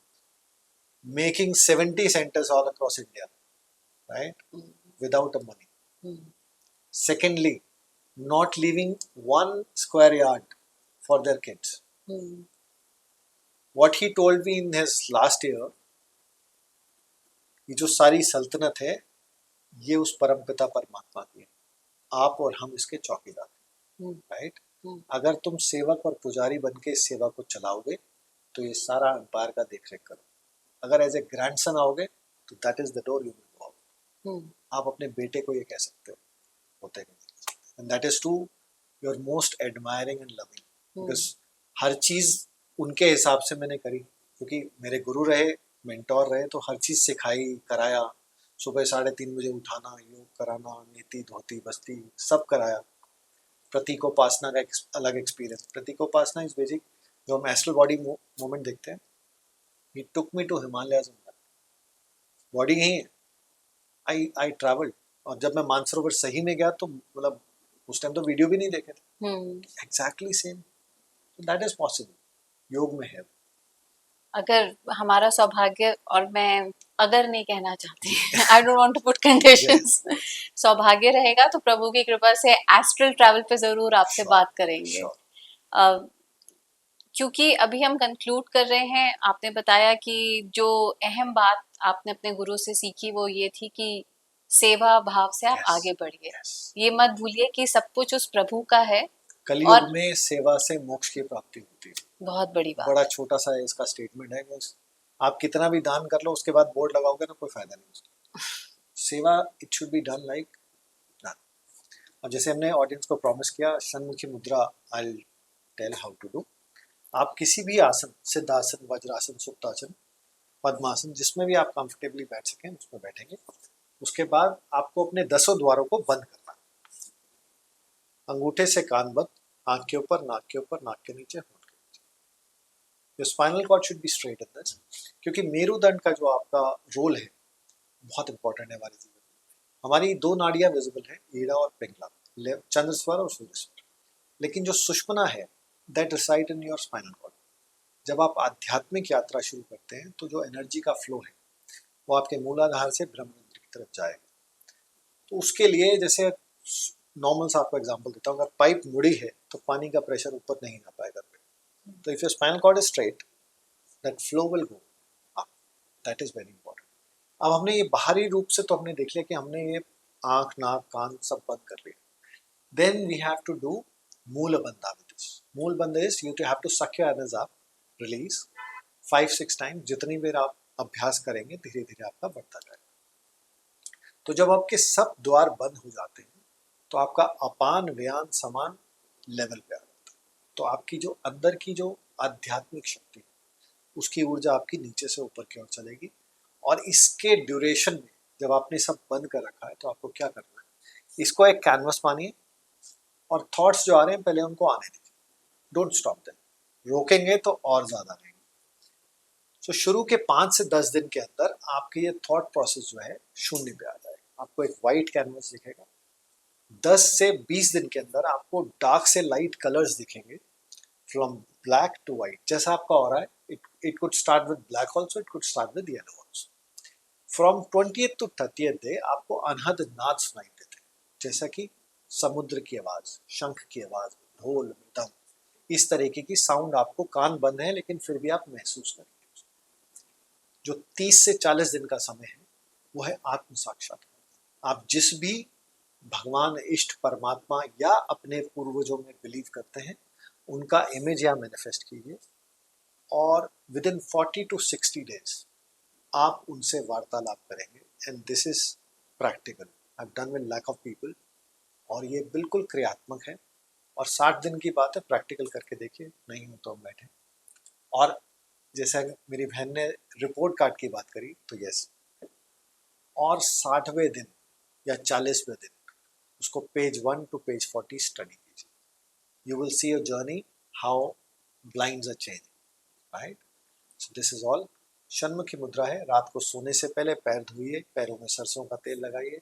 making 70 centers all across India, right, without a money. Secondly, not leaving 1 square yard for their kids. What he told me in his last year, ये जो सारी सल्तनत है ये उस परमपिता परमात्मा की है, आप और हम इसके चौकीदार हैं, राइट। अगर तुम सेवक और पुजारी बन के इस सेवा को चलाओगे तो ये सारा एम्पायर का देख रेख करो, अगर एज ए ग्रैंडसन आओगे तो that is the door you will go out. आप अपने बेटे को ये कह सकते हो, होते नहीं, and that is to your most admiring and loving, because हर चीज उनके हिसाब से मैंने करी, क्योंकि मेरे गुरु रहे, मेंटोर रहे, तो हर चीज सिखाई, कराया, सुबह 3:30 बजे उठाना, योग कराना, नीति धोती बस्ती सब कराया। प्रतीकोपासना का अलग एक्सपीरियंस, प्रतीकोपासना इज बेसिक, जो हम एस्ट्रल बॉडी मूवमेंट देखते हैं, ही टुक मी टू हिमालयाज, बॉडी यही है, आई ट्रैवल्ड, और जब मैं मानसरोवर सही में गया तो मतलब उस टाइम तो वीडियो भी नहीं देखे थे, exactly same, that is possible, योग में है। अगर हमारा सौभाग्य, और मैं अगर नहीं कहना चाहती, I don't want to put conditions, सौभाग्य रहेगा तो प्रभु की कृपा से एस्ट्रल ट्रैवल पे जरूर आपसे बात करेंगे। क्योंकि अभी हम कंक्लूड कर रहे हैं, आपने बताया कि जो अहम बात आपने अपने गुरु से सीखी वो ये थी कि सेवा भाव से आप आगे बढ़िए, ये मत भूलिए कि सब कुछ उस प्रभु का है, कलयुग में सेवा से मोक्ष की प्राप्ति होती है, बहुत बड़ी बात। बड़ा छोटा सा इसका स्टेटमेंट है, आप कितना भी दान कर लो उसके बाद बोर्ड लगाओगे ना, कोई फायदा नहीं उसका। सेवा it should be done like that. और जैसे हमने ऑडियंस को प्रॉमिस किया, Shanmukhi mudra I will tell how to do. आप किसी भी आसन, सिद्धासन, वज्रासन, सुप्तासन, पद्मासन, जिसमें भी आप कंफर्टेबली बैठ सकें उसमें बैठेंगे। उसके बाद आपको अपने 10 द्वारों को बंद करना, अंगूठे से कान बंद, आंख के ऊपर, नाक के ऊपर, नाक के नीचे, होंठ के नीचे। Your spinal cord should be straight in this, क्योंकि मेरुदंड का जो आपका रोल है बहुत इंपॉर्टेंट है हमारे जीवन में। हमारी 2 नाड़ियां विजिबल है, ईड़ा और पिंगला, चंद्र स्वर और सूर्य स्वर, लेकिन जो सुषुम्ना है that reside in your spinal cord. जब आप आध्यात्मिक यात्रा शुरू करते हैं तो जो एनर्जी का फ्लो है वो आपके मूलाधार से ब्रह्मरंध्र की तरफ जाएगा। तो उसके लिए, जैसे नॉर्मल सा आपको एग्जांपल देता हूँ, अगर पाइप मुड़ी है तो पानी का प्रेशर ऊपर नहीं जा पाएगा, तो if your spinal cord is straight that flow will go up, that is very important. अब हमने ये बाहरी रूप से तो हमने देख लिया कि हमने ये आंख, नाक, कान सब बंद कर लिया, then we have to do mula bandha with this. Mula bandha is you have to suck your energy up, release 5-6 times, जितनी देर आप अभ्यास करेंगे धीरे धीरे आपका बढ़ता जाएगा। तो जब आपके सब द्वार बंद हो जाते हैं तो आपका अपान व्यान समान लेवल पे आ जाता है, तो आपकी जो अंदर की जो आध्यात्मिक शक्ति उसकी ऊर्जा आपकी नीचे से ऊपर की ओर चलेगी। और इसके ड्यूरेशन में जब आपने सब बंद कर रखा है तो आपको क्या करना है, इसको एक कैनवस मानिए और थॉट्स जो आ रहे हैं पहले उनको आने दीजिए, डोंट स्टॉप देम, रोकेंगे तो और ज्यादा रहेंगे। तो शुरू के 5 से 10 दिन के अंदर आपकी ये थॉट प्रोसेस जो है शून्य पे आ जाएगा, आपको एक वाइट कैनवस दिखेगा। 10 से 20 दिन के अंदर आपको डार्क से लाइट कलर्स दिखेंगे, फ्रॉम ब्लैक टू वाइट, जैसा आपका हो रहा है। It could start with black also, it could start with yellow also. From 20th to 30th day आपको अनहद नाद सुनाई देते हैं, जैसा कि समुद्र की आवाज, शंख की आवाज, ढोल, मृदंग, इस तरीके की साउंड आपको, कान बंद है लेकिन फिर भी आप महसूस करेंगे। जो 30 से 40 दिन का समय है वो है आत्म साक्षात्कार। आप जिस भी भगवान, इष्ट, परमात्मा या अपने पूर्वजों में बिलीव करते हैं उनका इमेज यहाँ मैनिफेस्ट कीजिए और विद इन 40 to 60 days आप उनसे वार्तालाप करेंगे and this is practical. I have done with lack of people और ये बिल्कुल क्रियात्मक है और 60 दिन की बात है, प्रैक्टिकल करके देखिए, नहीं हो तो हम बैठे। और जैसा मेरी बहन ने रिपोर्ट कार्ड की बात करी तो यस, और 60वें दिन या 40वें दिन उसको पेज 1 to पेज 40 स्टडी कीजिए। You will see a journey how blinds are change, right. So this is all. षण्मुखी मुद्रा है, रात को सोने से पहले पैर धोइए, पैरों में सरसों का तेल लगाइए,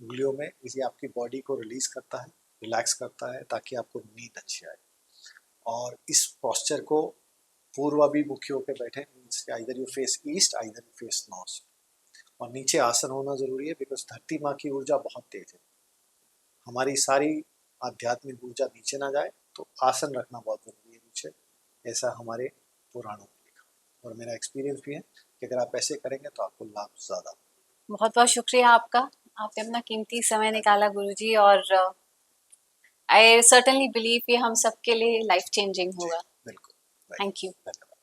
उंगलियों में, इसे आपकी बॉडी को रिलीज करता है, रिलैक्स करता है ताकि आपको नींद अच्छी आए। और इस पोस्चर को पूर्वाभिमुखी होकर बैठे, means either you face east either you face north. और नीचे आसन होना जरूरी है बिकॉज धरती माँ की ऊर्जा बहुत तेज है, हमारी सारी आध्यात्मिक ऊर्जा नीचे ना जाए, तो आसन रखना बहुत जरूरी है नीचे, ऐसा हमारे पुराणों में लिखा। और मेरा एक्सपीरियंस भी है कि अगर आप ऐसे करेंगे तो आपको लाभ ज़्यादा। बहुत बहुत शुक्रिया आपका, आपने अपना कीमती समय निकाला गुरुजी, और आई सर्टेनली बिलीव ये हम सबके लिए लाइफ चेंजिंग होगा। बिल्कुल, थैंक यू। धन्यवाद।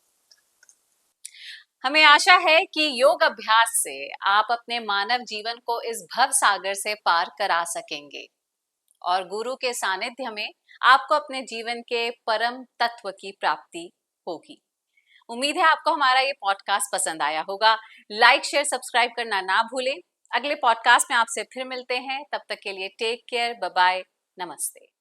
हमें आशा है कि योग अभ्यास से आप अपने मानव जीवन को इस भव सागर से पार करा सकेंगे और गुरु के सानिध्य में आपको अपने जीवन के परम तत्व की प्राप्ति होगी। उम्मीद है आपको हमारा ये पॉडकास्ट पसंद आया होगा। लाइक, शेयर, सब्सक्राइब करना ना भूलें। अगले पॉडकास्ट में आपसे फिर मिलते हैं, तब तक के लिए टेक केयर, बाय बाय, नमस्ते।